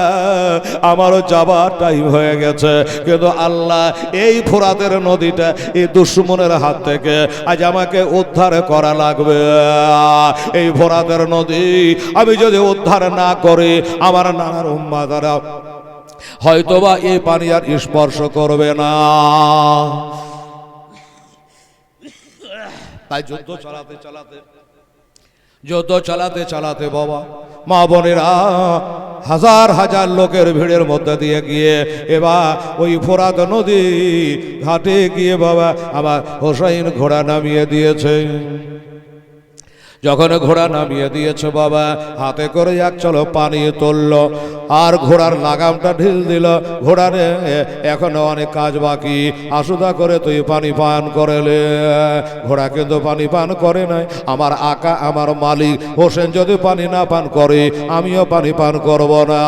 আমারও যাবার টাইম হয়ে গেছে, কিন্তু আল্লাহ এই ফোরাতের নদীটা এই দুশ্মনের হাত থেকে আজ আমাকে উদ্ধার করা লাগবে। এই ফোরাতের নদী আমি যদি উদ্ধার না করি, আমার নানার উম্মাদারা হয়তোবা এই পানি আর স্পর্শ করবে না। তাই যুদ্ধ চালাতে চালাতে বাবা, মা বোনেরা হাজার হাজার লোকের ভিড়ের মধ্যে দিয়ে গিয়ে এবার ওই ফোরাত নদী ঘাটে গিয়ে বাবা আমার হোসাইন ঘোড়া নামিয়ে দিয়েছে। যখন ঘোড়া নামিয়ে দিয়েছে বাবা, হাতে করে এক চলো পানি তুলল আর ঘোড়ার লাগামটা ঢিল দিল। ঘোড়ারে এখনো অনেক কাজ বাকি, আসুদা করে তুই পানি পান করেলে। ঘোড়া কিন্তু পানি পান করে নাই। আমার আকা, আমার মালিক হোসেন যদি পানি না পান করে, আমিও পানি পান করব না।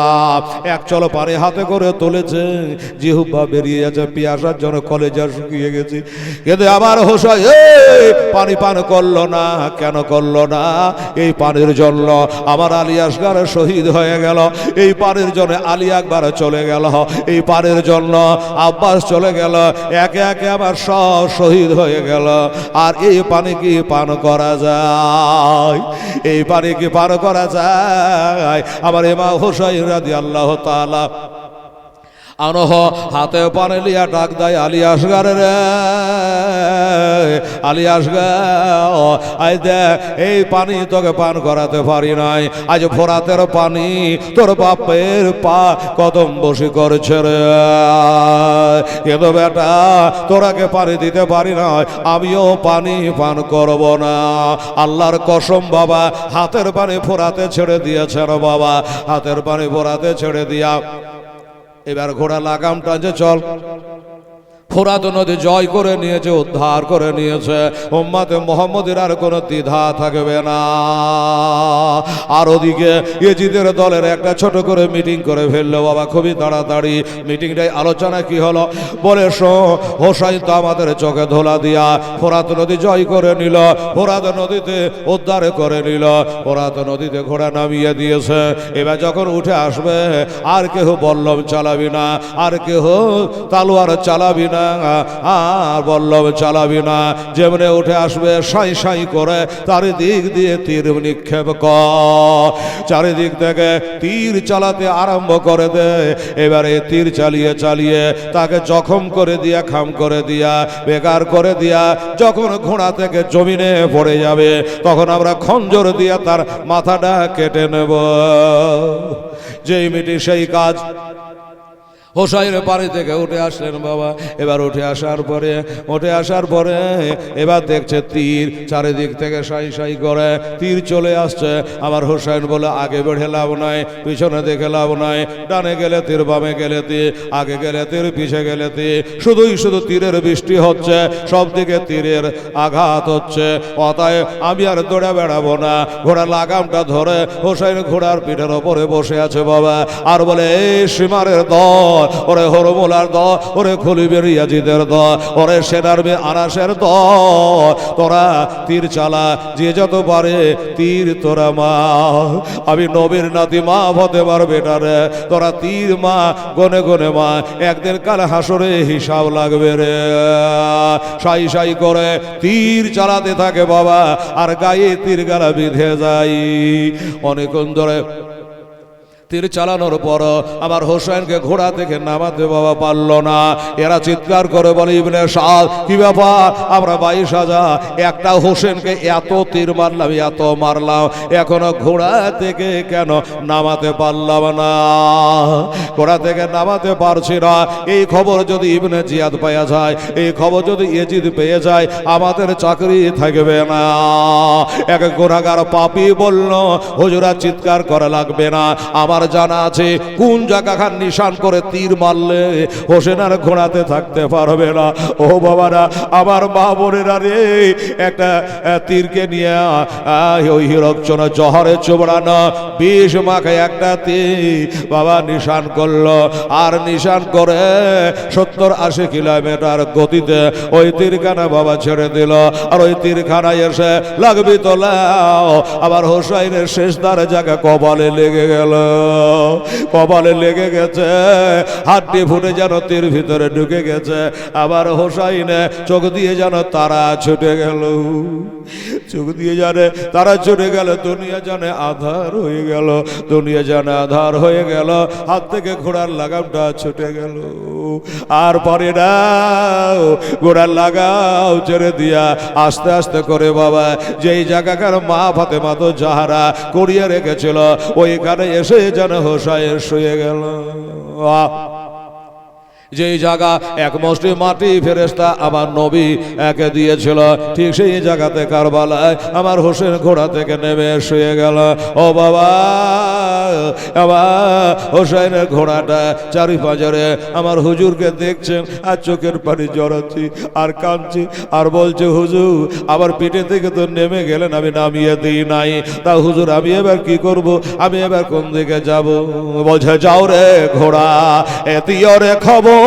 এক চলো পানি হাতে করে তুলেছে, জিহুব্বা বেরিয়ে যাচ্ছে, পিয়াসার জন্য কলেজা শুকিয়ে গেছি, কিন্তু আমার হোসেন পানি পান করলো না। কেন করলো না? এই পানির জন্য আমার আলী আসগার শহীদ হয়ে গেল, এই পানির জন্য আলী আকবর চলে গেল, এই পানির জন্য আব্বাস চলে গেল, একে একে আমার সব শহীদ হয়ে গেল। আর এই পানি কি পান করা যায়? এই পানি কি পান করা যায়? আমার ইমাম হুসাইন রাদিয়াল্লাহু তাআলা আনহ হাতে পানি লিয়া ডাক দেয়, আলী আসগার রে, আলী আসগার, আজ দেখ এই পানি তোকে পান করাতে পারি নাই, আজ ফোরাতের পানি তোর বাপের পা কদম বসি করছে রে, কিন্তু বেটা তোরাকে পানি দিতে পারি নাই, আমিও পানি পান করব না। আল্লাহর কসম বাবা, হাতের পানি ফোরাতে ছেড়ে দিয়েছেন বাবা, হাতের পানি ফোরাতে ছেড়ে দিয়া এবার ঘোড়া লাগাম টানছে, চল। ফোরাত নদী জয় করে নিয়েছে, উদ্ধার করে নিয়েছে, উম্মতে মুহাম্মদের আর কোনো দ্বিধা থাকবে না। আর ওদিকে ইয়েজিদের দলের একটা ছোট করে মিটিং করে ফেললো বাবা, খুবই তাড়াতাড়ি। মিটিংটাই আলোচনা কি হলো বলে, হোসাইন তো আমাদের চোখে ধোলা দিয়া ফোরাত নদী জয় করে নিল, ফোরাত নদীতে উদ্ধার করে নিল, ফোরাত নদীতে ঘোড়া নামিয়ে দিয়েছে। এবার যখন উঠে আসবে, আর কেহ বল্লম চালাবি না, আর কেহ তালোয়ার চালাবি না, আর বল্লম চালাবি না। যেমনে উঠে আসবে সাই সাই করে চারিদিক দিয়ে তীর নিক্ষেপ কর, চারিদিক থেকে তীর চালাতে আরম্ভ করে দে। এবারে তীর চালিয়ে চালিয়ে তাকে জখম করে দিয়া, খাম করে দিয়া, বেকার করে দিয়া, যখন ঘোড়া থেকে জমিনে পড়ে যাবে, তখন আমরা খঞ্জর দিয়া তার মাথাটা কেটে নেব। যেই মিটি সেই কাজ। হোসাইন পানি থেকে উঠে আসলেন বাবা। এবার উঠে আসার পরে এবার দেখছে তীর চারিদিক থেকে সাই সাই করে তীর চলে আসছে। আমার হোসাইন বলে, আগে বেড়ে লাভ নাই, পিছনে দেখে লাভ নাই, ডানে গেলে তীর, বামে গেলে তীর, আগে গেলে তীর, পিছে গেলে তীর, শুধু তীরের বৃষ্টি হচ্ছে, সব দিকে তীরের আঘাত হচ্ছে। অতএব আমি আর দৌড়ে বেড়াবো না। ঘোড়া লাগামটা ধরে হোসাইন ঘোড়ার পিঠের ওপরে বসে আছে বাবা, আর বলে, এই সীমারের দল, ওরে হরমুলার দল, ওরে খলিবের ইয়াজিদের দল, ওরে সেনারবে আনাসের দল, তোরা তীর চালা, যে যত পারে তীর তোরা মা। আমি নবীর নাতি মা ফতেমার বেটারে, তোরা তীর মা, গনে গনে মা, একদিন কাল হাসরে হিসাব লাগবে রে। সাই সাই করে তীর চালাতে থাকে বাবা, আর গায়ে তীর গালা বিঁধে যায়। অনেকক্ষণ ধরে তীর চালানোর পর আমার হোসেনকে ঘোড়া থেকে নামাতে বাবা পারল না। এরা চিৎকার করে বলে, ইবনে সাদ, কি ব্যাপার? আমরা 22,000 একটা হোসেনকে এত তীর মারলাম, এত মারলাম, এখনো ঘোড়া থেকে কেন নামাতে পারলাম না? ঘোড়া থেকে নামাতে পারছি না। এই খবর যদি ইবনে জিয়াদ পেয়ে যায়, এই খবর যদি ইয়েজিদ পেয়ে যায়, আমাদের চাকরি থাকবে না। এক গুনাহগার পাপী বলল, হুজুরা চিৎকার করা লাগবে না, আমার আমার জানা আছে কোন জায়গাখান নিশান করে তীর মারলে হোসেন আর ঘোড়াতে থাকতে পারবে না। ও বাবারা, আমার মা বোনেরা রে, একটা তীরকে নিয়ে ওই হিরকচনা জহরে চোবড়ানো 20 মাখে একটা তীর বাবা নিশান করলো, আর নিশান করে 70-80 কিলোমিটার গতিতে ওই তীরখানা বাবা ছেড়ে দিল। আর ওই তীরখানায় এসে লাগবি তোলাও, আবার হোসাইনের শেষ দ্বারে জায়গা কপালে লেগে গেল, কপালে লেগে গেছে, হাড্ডি ফুটে যেন তীর ভিতরে ঢুকে গেছে। আবার হোসাইনে চোখ দিয়ে যেন তারা ছুটে গেল, চোখ দিয়ে জানে তারা ছুটে গেল, দুনিয়া জানে আধার হয়ে গেল, দুনিয়া জানে আধার হয়ে গেল, হাত থেকে ঘোড়ার লাগামটা ছুটে গেল। আর পরে না ঘোড়ার লাগাও ছেড়ে দিয়া আস্তে আস্তে করে বাবা যেই জায়গাকার মা ফাতেমা তো জাহারা করিয়ে রেখেছিল ওইখানে এসে যেন হোসাইন শুয়ে গেল। যেই জায়গা এক মুষ্টি মাটি ফেরেশতা আমার নবী একে দিয়েছিল, ঠিক সেই জায়গাতে কারবালায় আমার হোসেন ঘোড়া থেকে নেমে শুয়ে গেল। ও বাবা, আবার হোসেনের ঘোড়াটা চারিপাঁজরে আমার হুজুরকে দেখছেন, আর চোখের পানি জড়াচ্ছি আর কাঁদছি, আর বলছে হুজুর আবার পিঠে থেকে তো নেমে গেলেন, আমি নামিয়ে দিই নাই, তা হুজুর আমি এবার কি করব, আমি এবার কোন দিকে যাব? বলছে যাও রে ঘোড়া, এতিও রে খবর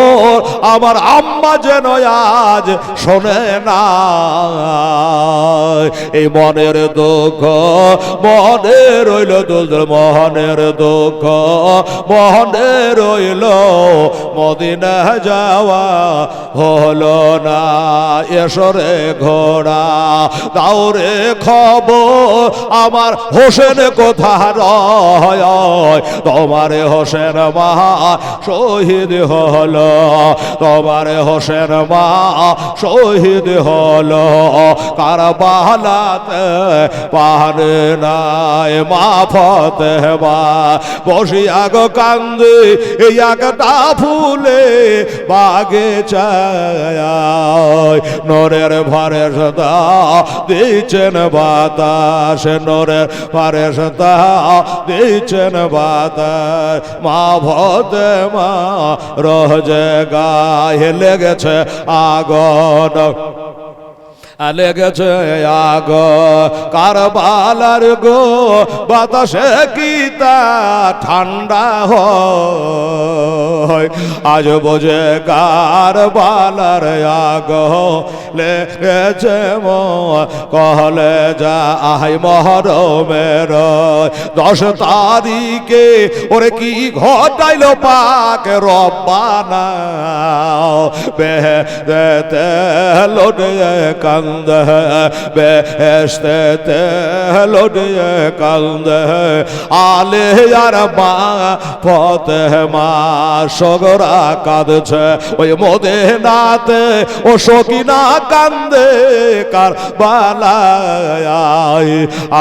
আমার আম্মা যেন আজ শোনে না, এই মনের দুঃখ মনে রইল, দুলদুল মনের দুঃখ মনে রইল, মদিনা যাওয়া হলো না, এসো রে ঘোড়া দাও রে খবর আমার হোসেন কোথায় রয়, তোমার হোসেন মা শহীদ হলো, তোমার হোসেন মা শহীদ হলো কারবালাতে, পারে নাই মা ফাতেমা বসিয়া গো কান্দে এই একটা ফুলে বাগিচায়, নরের ফেরেশতা দিচ্ছেন বাতাস, নরের ফেরেশতা দিচ্ছেন বাতাস, মা ফাতেমা রোজে গায়ে লেগেছে আগুন, লেগেছে আগ কারবালার গো বাতাসে কি তা ঠান্ডা হয়, আজ বোঝে কারবালার আগ লেগেছে কহলে যা আই মহরমের 10 তারিখে ওরে কি ঘটাইল পাক রব্বানা, বেহেশতে লোটে কান্দ বেহেশতে লোটে কান্দ, আলে আর মা ফাতেমা সগরা কাঁদছে ওই মদিনাতে, ও সকিনা কান্দে কারবালায়,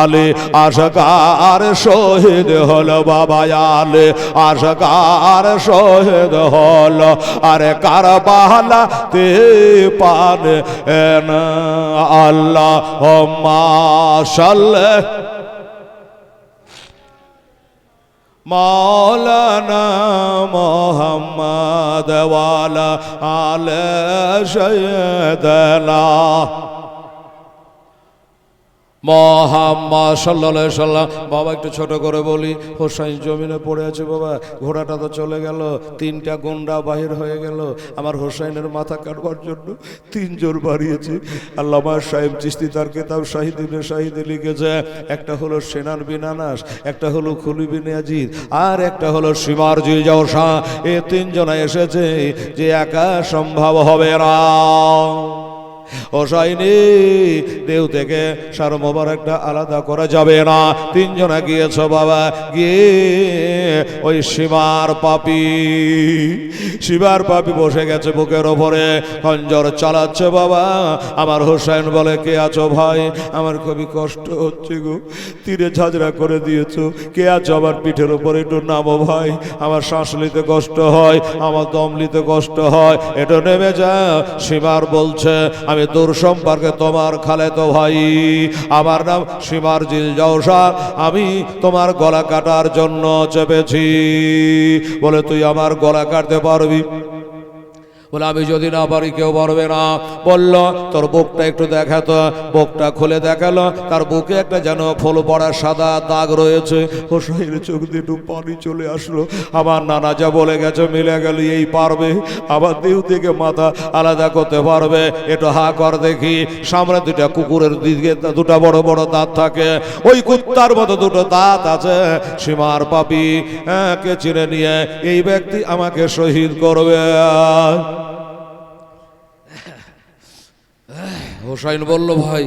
আলে আশকার শহীদ হলো বাবা, আলে আশকার শহীদ হলো, আরে কারবালাতে পানে না আল্লাহুম্মা সাল্লি মাওলানা মুহাম্মদ ওয়া আলা আলি সাইয়্যিদানা মুহাম্মদ সাল্লাল্লাহু আলাইহি সাল্লাম। বাবা একটু ছোট করে বলি, হোসাইন জমিনে পড়ে আছে বাবা, ঘোড়াটা তো চলে গেল, 3টা গুন্ডা বাহির হয়ে গেল, আমার হোসাইনের মাথা কাটবার জন্য 3 জোর বাড়িয়েছে। আল্লামা সাহেব চিশতি তার কিতাব শাহিদে লিখেছে, একটা হলো সেনান বিন আনাস, একটা হলো খুলি বিন ইয়াজিদ, আর একটা হলো সিমার জি জাওশা। এই 3 জনা এসেছে যে একা সম্ভব হবে না। হোসাইনি দেহ থেকে সার মোবারকটা আলাদা করা যাবে না। 3 জনা গিয়েছ বাবা, গিয়ে ওই শিবার পাপি বসে গেছে বুকের ওপরে, খঞ্জর চালাচ্ছে বাবা। আমার হোসাইন বলে, কে আছো ভাই? আমার খুবই কষ্ট হচ্ছে গো, তীরে ঝাঁঝরা করে দিয়েছো, কে আছো আমার পিঠের ওপরে? একটু নামো ভাই, আমার শ্বাস নিতে কষ্ট হয়, আমার দম নিতে কষ্ট হয়, একটু নেমে যা। শিবার বলছে, আমি দূর সম্পর্কে তোমার খালেতো ভাই, আমার নাম সীমার জিল জওসার, আমি তোমার গলা কাটার জন্য চেপেছি। বলে তুই আমার গলা কাটতে পারবি? বলে আমি যদি না পারি কেউ পারবে না। বলল তোর বুকটা একটু দেখাতো। বুকটা খুলে দেখালো, তার বুকে একটা যেন ফুল পড়া সাদা দাগ রয়েছে। হোসাইনের চোখ দিয়ে একটু পানি চলে আসলো। আমার নানা যা বলে গেছে মিলে গেল, এই পারবে আমার দেহ থেকে মাথা আলাদা করতে পারবে? একটু হা কর দেখি। সামনে দুটা কুকুরের দিকে দুটা বড় বড় দাঁত থাকে, ওই কুত্তার মতো দুটো দাঁত আছে। সীমার পাপি কে চিনে নিয়ে এই ব্যক্তি আমাকে শহীদ করবে। হোসাইন বলল ভাই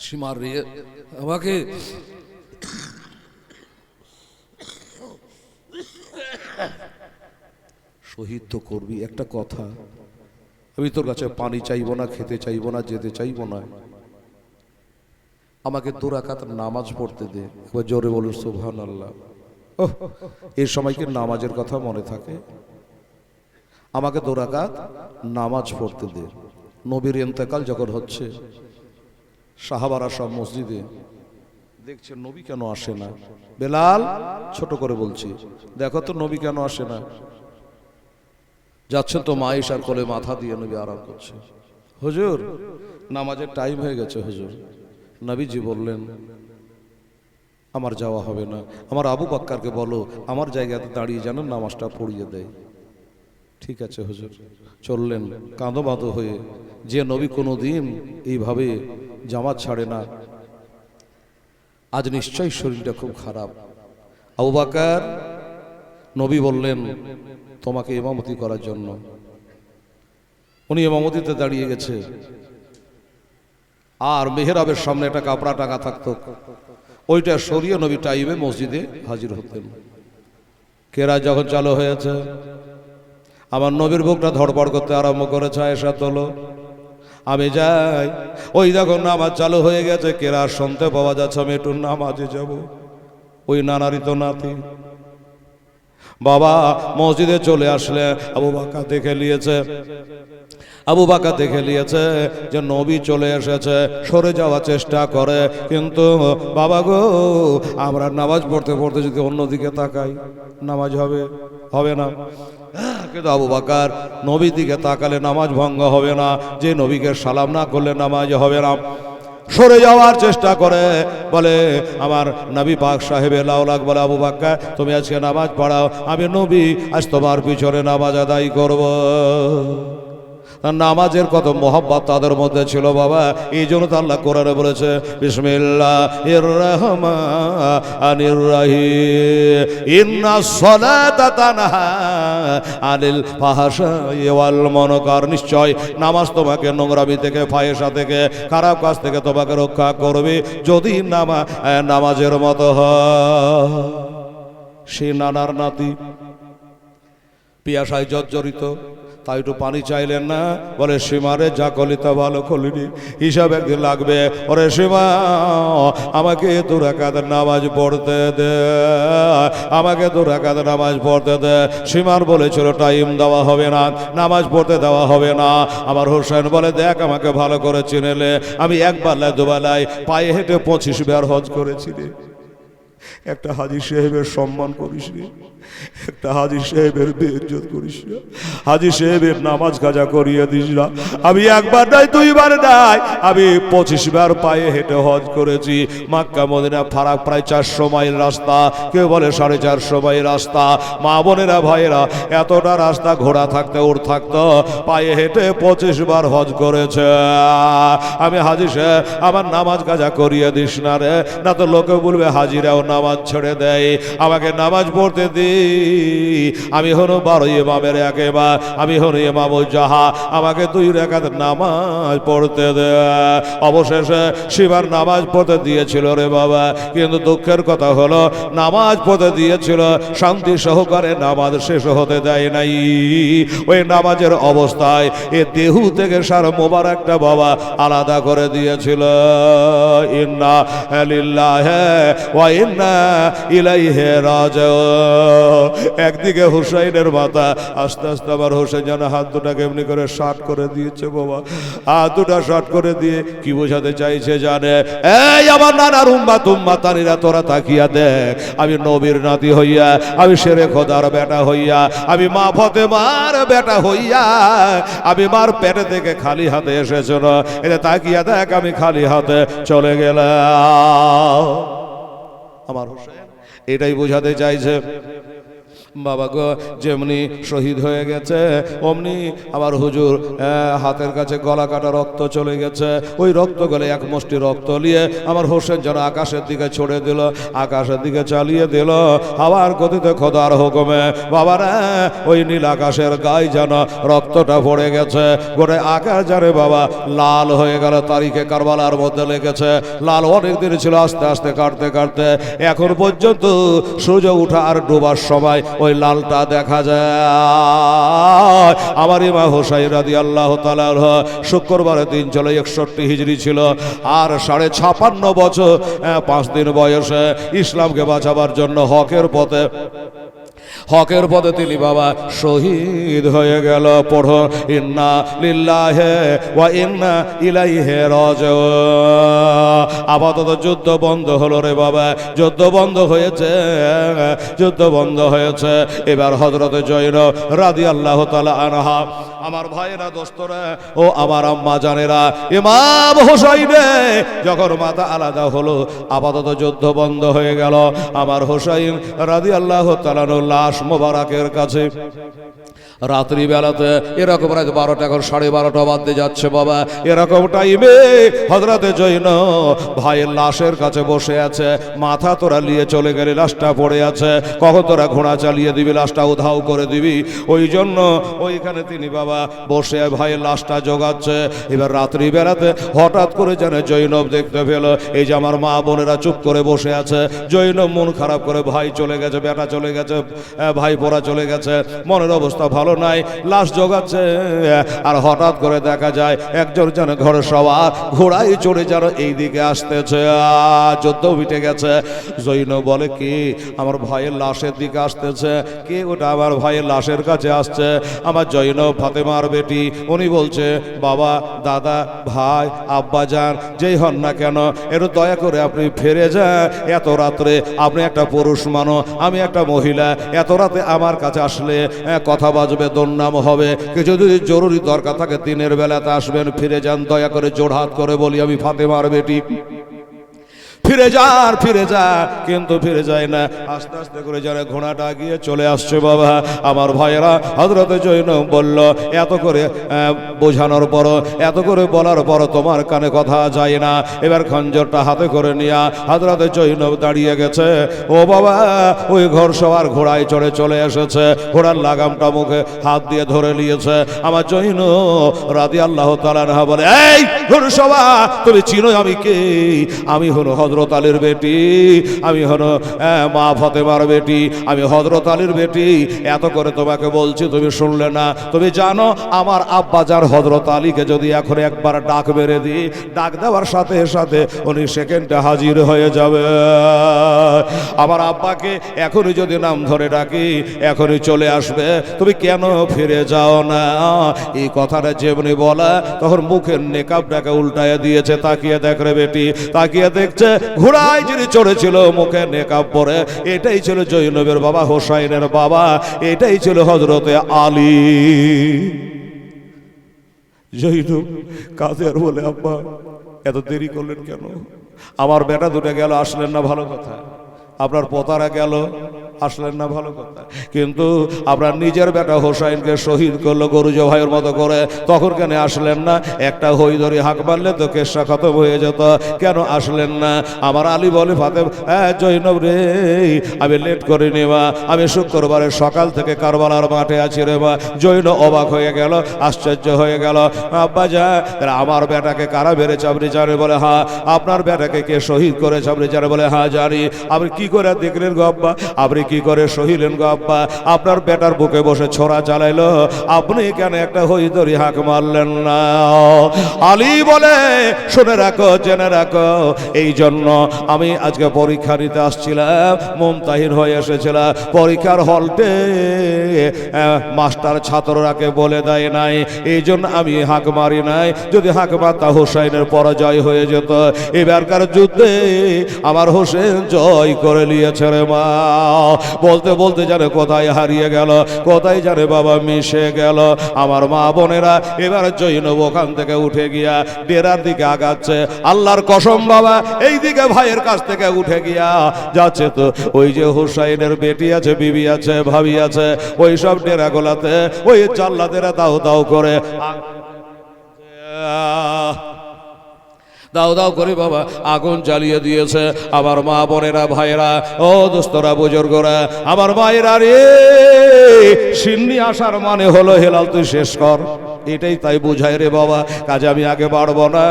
সীমার রে আমাকে শহীদ তো করবি, একটা কথা, আমি তোর কাছে পানি চাইবো না, খেতে চাইবো না, যেতে চাইবো না, আমাকে 2 রাকাত নামাজ পড়তে দে। একবার জোরে বলুন সুবহানাল্লাহ। এই সময় কি নামাজের কথা মনে থাকে? আমাকে 2 রাকাত নামাজ পড়তে দে। নবীর ইন্তেকাল যখন হচ্ছে, সাহাবারা সব মসজিদে দেখছে নবী কেন আসে না। বেলাল ছোট করে বলছি, দেখো তো নবী কেন আসে না। যাচ্ছেন তো মায়েশার কোলে মাথা দিয়ে নবী আরাম করছে। হুজুর নামাজের টাইম হয়ে গেছে হুজুর। নবীজি বললেন আমার যাওয়া হবে না, আমার আবু বকরকে বলো আমার জায়গাতে দাঁড়িয়ে যেন নামাজটা পড়িয়ে দেয়। ঠিক আছে হুজুর। চললেন কাঁদো বাঁধো হয়ে, যে নবী কোনো দিন এইভাবে জামাত ছাড়ে না, আজ নিশ্চয়ই শরীরটা খুব খারাপ। আবু বকর, নবী বললেন তোমাকে ইমামতি করার জন্য। উনি ইমামতিতে দাঁড়িয়ে গেছে, আর মেহরাবের সামনে একটা কাপড়া টাকা থাকতো, ওইটা সরিয়ে নবী টাইমে মসজিদে হাজির হতেন। কেরা যখন চালু হয়েছে, আমার নবীর বুকটা ধড়পড় করতে আরম্ভ করেছে। আয়েশা তোলো, আমি যাই। ওই দেখো নামাজ চালু হয়ে গেছে, কেরা শুনতে পাওয়া যাচ্ছে আমি একটু নামাজে যাব। ওই নানারই তো নাতি। বাবা মসজিদে চলে আসলে আবু বকর দেখে নিয়েছে, আবু বকর দেখে নিয়েছে যে নবী চলে এসেছে, সরে যাওয়ার চেষ্টা করে, কিন্তু বাবা গো আমরা নামাজ পড়তে পড়তে যদি অন্যদিকে তাকাই নামাজ হবে না। কিন্তু আবু বকর নবীর দিকে তাকালে নামাজ ভঙ্গ হবে না, যে নবীকে সালাম না করলে নামাজ হবে না। সরে যাওয়ার চেষ্টা করে, বলে আমার নবী পাক সাহেব লাউলাক বলে আবু বকর তুমি আজকে নামাজ পড়াও, আমি নবী আজ তোমার পিছনে নামাজ আদায় করব। নামাজের কত মোহাব্বত তাদের মধ্যে ছিল বাবা। এই জন্য তো আল্লাহ কোরআনে বলেছে বিসমিল্লাহির রহমানির রহিম ইন্নাস সালাতা তানহা আনিল ফাহশাই ওয়াল মুনকার। নিশ্চয় নামাজ তোমাকে নোংরামি থেকে, ফাহেশা থেকে, খারাপ কাজ থেকে তোমাকে রক্ষা করবে যদি নামাজের মতো হয়। সে নানার নাতি পিয়াসায় জর্জরিত, তাই একটু পানি চাইলেন না। বলে সীমারে যা কলিতা ভালো কলিনি, হিসাব একদিন লাগবে। ওরে সীমা আমাকে 2 রাকাত নামাজ পড়তে দে, আমাকে 2 রাকাত নামাজ পড়তে দে। সীমার বলেছিল টাইম দেওয়া হবে না, নামাজ পড়তে দেওয়া হবে না। আমার হোসেন বলে দেখ আমাকে ভালো করে চিনেলে, আমি 1 বেলায় 2 বেলায় পায়ে হেঁটে 25 বার হজ করেছি রে। একটা হাজী সাহেবের সম্মান করিস রে, একটা হাজী সাহেবের বেইজ্জত করিস না, হাজী সাহেবের নামাজ কাজা করিয়ে দিস না। আমি 1 বার নাই 2 বার নাই, আমি 25 বার পায়ে হেঁটে হজ করেছি। মক্কা মদিনা ফারাক প্রায় 400 মাইল রাস্তা, কেউ বলে 450 মাইল রাস্তা। মা বোনেরা ভাইয়েরা এতটা রাস্তা ঘোড়া থাকতে ওর থাকতো, পায়ে হেঁটে 25 বার হজ করেছে। আমি হাজী সাহেব আমার নামাজ কাজা করিয়ে দিস না রে, না তো লোকে বলবে হাজিরাও নামাজ ছেড়ে দেয়। আমাকে নামাজ পড়তে দি, আমি হলো 12 ইমামের 1 ইমাম, আমি হলো ইমামুল জাহা, আমাকে 2 রাকাত নামাজ পড়তে দে। অবশেষে সীমার নামাজ পড়তে দিয়েছিল রে বাবা, কিন্তু দুঃখের কথা হলো নামাজ পড়তে দিয়েছিল, শান্তি সহকারে নামাজ শেষ হতে দেয় নাই। ওই নামাজের অবস্থায় এ দেহু থেকে সার মোবারকটা বাবা আলাদা করে দিয়েছিল। ইন্না লিল্লাহি ওয়া ইন্না ইলাইহি রাজিউন। একদিকে হুসাইনের মাথা, আস্তে আস্তে আমার হোসেন যেন হাত দুটাকে এমনি করে শার্ট করে দিয়েছে বাবা, হাত দুটা শার্ট করে দিয়ে কি বোঝাতে চাইছে জানে, এই আমার নানার উম্মাতানিরা তোরা তাকিয়া দেখ, আমি নবীর নাতি হইয়া, আমি শেরে খোদার বেটা হইয়া, আমি মা ফাতেমার বেটা হইয়া, আমি মার পেটে থেকে খালি হাতে এসেছো না, এটা তাকিয়া দেখ আমি খালি হাতে চলে গেলাম। আমার হোসেন এটাই বোঝাতে চাইছে বাবা গো, যেমনি শহীদ হয়ে গেছে অমনি আমার হুজুর হাতের কাছে গলা কাটা রক্ত চলে গেছে, ওই রক্ত গলে এক মুষ্টি রক্ত নিয়ে আমার হোসেন যেন আকাশের দিকে ছড়ে দিল, আকাশের দিকে চালিয়ে দিল হাওয়ার গতিতে খোদার হুকুমে। বাবারা ওই নীল আকাশের গায়ে যেন রক্তটা পড়ে গেছে, গোটে আকাশ জানে বাবা লাল হয়ে গেল, তারিখে কারবালার মধ্যে লেগেছে লাল, অনেক দিন ছিল, আস্তে আস্তে কাটতে কাটতে এখন পর্যন্ত সূর্য উঠা আর ডোবার সময় ওই লালটা দেখা যায়। আমার ইমাম হোসাইন রাদিয়াল্লাহু তাআলা শুক্রবারে দিন ছিল 61 হিজরি ছিল, আর 56 বছর 5 দিন বয়সে ইসলামকে বাঁচাবার জন্য হকের পথে তিনি বাবা শহীদ হয়ে গেল। পড়ো ইন্না লিল্লাহি ওয়া ইন্না ইলাইহি রাজিউন। আপাতত যুদ্ধ বন্ধ হলো রে বাবা, যুদ্ধ বন্ধ হয়েছে। এবার হযরতে জয়নব রাদিয়াল্লাহু তাআলা আনহা, আমার ভাইয়েরা দোস্তরা ও আমার আম্মা জানেরা, ইমাম হোসাইনে যখন মাথা আলাদা হলো, আপাতত যুদ্ধ বন্ধ হয়ে গেল। আমার হোসাইন রাদিয়াল্লাহু তাআলা লাশ মোবারকের কাছে রাত্রি বেলাতে এরকম রাত 12টা, এখন 12:30 বাজতে যাচ্ছে বাবা, এরকম টাইমে হযরতে জয়নব ভাইয়ের লাশের কাছে বসে আছে। মাথা তোরা নিয়ে চলে গেলে লাশটা পড়ে আছে, কখন তোরা ঘোড়া চালিয়ে দিবি, লাশটা উধাও করে দিবি, ওই জন্য ওইখানে তিনি বাবা বসে ভাইয়ের লাশটা জোগাচ্ছে। এবার রাত্রি বেলাতে হঠাৎ করে যেন জয়নব দেখতে পেল এই যে আমার মা বোনেরা চুপ করে বসে আছে। জয়নব মন খারাপ করে, ভাই চলে গেছে, বেটা চলে গেছে, ভাই পোড়া চলে গেছে, মনের অবস্থা ভালো নাই, লাশ জোগাচ্ছে। আর হঠাৎ করে দেখা যায় একজন যেন ঘরে সবার ঘোড়ায় চড়ে যেন এই দিকে আসতেছে, যুদ্ধ মিটে গেছে। জৈনব বলে কি আমার ভাইয়ের লাশের দিকে আসতেছে, কে ওটা আমার ভাইয়ের লাশের কাছে আসছে? আমার জৈনব ফাতেমার বেটি। উনি বলছে বাবা, দাদা, ভাই, আব্বা যান যেই হন না কেন, একটু দয়া করে আপনি ফিরে যান। এত রাত্রে আপনি একটা পুরুষ মানুষ, আমি একটা মহিলা, এত রাতে আমার কাছে আসলে কথা বাজবে, দুর্নাম হবে, কিছু যদি জরুরি দরকার থাকে দিনের বেলাতে আসবেন, ফিরে যান দয়া করে। জোড়হাত করে বলি আমি ফাতেমার বেটি, ফিরে যা, কিন্তু ফিরে যায় না। আস্তে আস্তে করে যারা ঘোড়াটা গিয়ে চলে আসছে বাবা, আমার ভাইয়েরা হযরতে জয়নব বলল, এত করে বোঝানোর পর, এত করে বলার পর তোমার কানে কথা যায় না। এবার খঞ্জরটা হাতে করে নিয়া হযরতে জয়নব দাঁড়িয়ে গেছে। ও বাবা, ওই ঘর সবার ঘোড়ায় চড়ে চলে এসেছে, ঘোড়ার লাগামটা মুখে হাত দিয়ে ধরে নিয়েছে। আমার জয়নব রাদিয়াল্লাহু তাআলা আনহা বলে, এই ঘোড় সভা, তুমি চিনো আমি কে? আমি হলো হযরত আলীর বেটি, আমি হলো মা ফাতেমার বেটি, আমি হযরত আলীর বেটি। এত করে তোমাকে বলছি, তুমি শুনলে না? তুমি জানো আমার আব্বা যার হযরত আলীকে যদি এখন একবার ডাক মেরে দিই, ডাক দেওয়ার সাথে সাথে উনি সেকেন্ডে হাজির হয়ে যাবে। আমার আব্বাকে এখনই যদি নাম ধরে ডাকি এখনই চলে আসবে, তুমি কেন ফিরে যাও না? এই কথাটা যেমনি বলা, তখন মুখের নেকাবটাকে উল্টায় দিয়েছে। তাকিয়ে দেখ রে বেটি, তাকিয়ে দেখছে ঘোড়ায় যিনি চড়েছিল মুখে নেকাব পরে, এটাই ছিল জয়নবের বাবা, হোসাইনের বাবা, এটাই ছিল হযরতে আলী। জয়নব কাঁদে আর বলে, আব্বা এত দেরি করলেন কেন? আমার বেটা দুটো গেল, আসলেন না, ভালো কথা। আপনার পোতারা গেল, আসলেন না, ভালো কথা। কিন্তু আপনার নিজের বেটা হোসাইনকে শহীদ করলো গরু জবাইয়ের মতো করে, তখন কেন আসলেন না? একটা হই ধরে হাঁক মারলে তো কেসটা খতম হয়ে যেত, কেন আসলেন না? আমার আলী বলে, জয়নব রে, আমি লেট করিনি মা, আমি শুক্রবারে সকাল থেকে কারবালার মাঠে আছি রে মা। জৈনব অবাক হয়ে গেল, আশ্চর্য হয়ে গেল। আব্বা যা, আমার বেটাকে কারা মেরেছে আপনি জানেন? বলে হ্যাঁ। আপনার বেটাকে কে শহীদ করেছে আপনি জানেন? বলে হ্যাঁ জানি। আপনি কি করে দেখলেন গো আব্বা? আপনি কি করে সহিলেন গো আব্বা? আপনার বেটার বুকে বসে ছোরা চালাইলো, আপনি কেন একটা হইদরি হাঁক মারলেন না? আলী বলে, শুনে রাখো, জেনে রাখো, এই জন্য আমি আজকে পরীক্ষা নিতে আসছিলাম, মুমতাহিন হয়ে এসেছিলাম। পরীক্ষার হলটে মাস্টার ছাত্ররাকে বলে দেয় নাই, এই জন্য আমি হাঁক মারি নাই। যদি হাঁক মারতা হুসাইনের পরাজয় হয়ে যেত। এবারকার যুদ্ধে আমার হোসেন জয় করে নিয়েছে রে মা। বলতে বলতে জানে কোথায় হারিয়ে গেল, কোথায় জানে বাবা মিশে গেল। আমার মা বোনেরা এবার জৈনব ওখান থেকে উঠে গিয়া ডেরার দিকে আগাচ্ছে। আল্লাহর কসম বাবা, এই দিকে ভাইয়ের কাছ থেকে উঠে গিয়া যাচ্ছে তো ওই যে হুসাইনের বেটি আছে, বিবি আছে, ভাবি আছে, ওই সব ডেরা গোলাতে ওই জাল্লাদেরা দাও দাও করে দাও দাও করে বাবা আগুন জ্বালিয়ে দিয়েছে। আমার মা বোনেরা, ভাইয়েরা, ও দোস্তরা, বুজুর্গরা, আমার মায়েরা রে, সিন্নি আসার মানে হলো হেলাল তুই শেষ কর, এটাই তাই বুঝায় রে বাবা। কাজে আমি আগে বাড়বো না।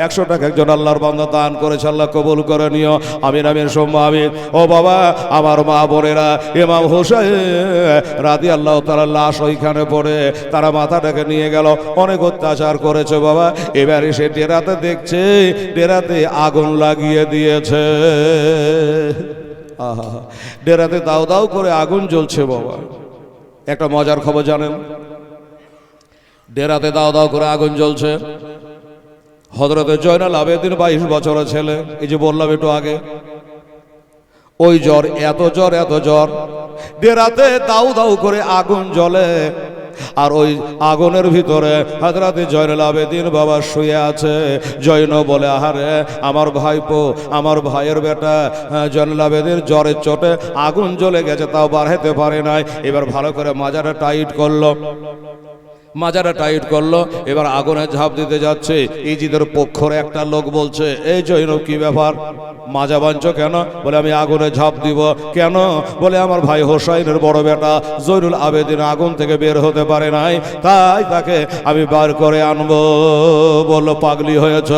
100 টাকা একজন আল্লাহর বান্দা দান করেছে, আল্লাহ কবুল করে নিও। আমিন আমিন সুম্মা আমিন। ও বাবা, আমার মা বোনেরা, ইমাম হোসেন রাদিয়াল্লাহু তাআলা লাশ ওইখানে পড়ে, তারা মাথাটাকে নিয়ে গেল। অনেক অত্যাচার করেছে বাবা। এবার এসে ডেরাতে দেখছে, ডেরাতে আগুন লাগিয়ে দিয়েছে। আহা, ডেরাতে দাও দাও করে আগুন জ্বলছে বাবা। একটা মজার খবর জানেন? ডেরাতে দাও দাও করে আগুন জ্বলছে। হযরতে জয়নাল আবেদিন 22 বছরের ছেলে, এই যে বললাম একটু আগে, ওই জ্বর, এত জ্বর, এত জ্বর, ডেরাতে দাও দাও করে আগুন জ্বলে। আর ওই আগুনের ভিতরে হযরতে জয়নাল আবেদিন বাবা শুয়ে আছে। জৈন বলে, আহারে আমার ভাইপো, আমার ভাইয়ের বেটা জয়নাল আবেদিন জ্বরের চোটে আগুন জ্বলে গেছে, তাও বাড়াইতে পারে নাই। এবার ভালো করে মাজাটা টাইট করলো, মাজাটা টাইট করলো। এবার আগুনে ঝাঁপ দিতে যাচ্ছে। ইজিদের পক্ষরে একটা লোক বলছে, এই জৈনব কি ব্যাপার, মাজা বাঁধছো কেন? বলে আমি আগুনে ঝাঁপ দিব। কেন? বলে আমার ভাই হোসাইনের বড় বেটা জয়নুল আবেদিন আগুন থেকে বের হতে পারে নাই, তাই তাকে আমি বার করে আনবো। বললো, পাগলি হয়েছ,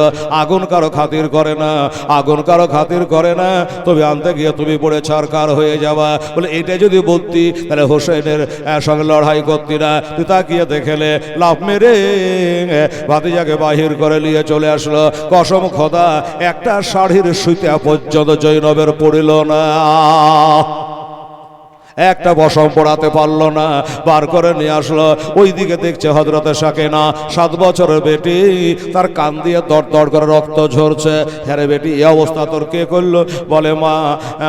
আগুন কারো খাতির করে না, আগুন কারো খাতির করে না, তুমি আনতে গিয়ে তুমি পড়ে ছারকার হয়ে যাবা। বলে এটা যদি বলতি তাহলে হোসেনের সঙ্গে লড়াই করতি না। তুই তাকিয়ে দেখে লাভ মেরে ভাতিজাকে বাহির করে নিয়ে চলে আসলো। কসম খোদা, একটা শাড়ির সুতা পর্যন্ত জৈনবের পড়িল না, একটা বসম পড়াতে পারলো না, বার করে নিয়ে আসলো। ওইদিকে দেখছে হযরতে সাকিনা 7 বছরের বেটি, তার কান দিয়ে দড় দড় করে রক্ত ঝরছে। হ্যাঁ বেটি, এই অবস্থা তোর কে করলো? বলে, মা,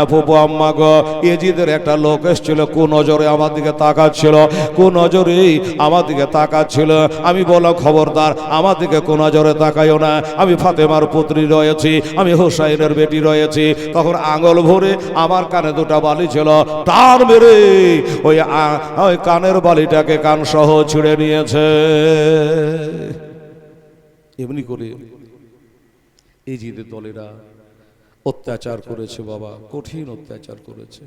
ফুপু, আম্মা গো, এজিদের একটা লোক এসেছিল, কোন নজরে আমার দিকে তাকাচ্ছিল, কোন নজরেই আমার দিকে তাকাচ্ছিল। আমি বললাম, খবরদার, আমার দিকে কোন নজরে তাকাইও না, আমি ফাতেমার পুত্রী রয়েছি, আমি হুসাইনের বেটি রয়েছি। তখন আঙুল ভরে আমার কানে 2টা বালি ছিল, তার মেরে ওই কানের বালিটাকে কান সহ ছিঁড়ে নিয়েছে। এমনি করে এই জিদের দলেরা অত্যাচার করেছে বাবা, কঠিন অত্যাচার করেছে।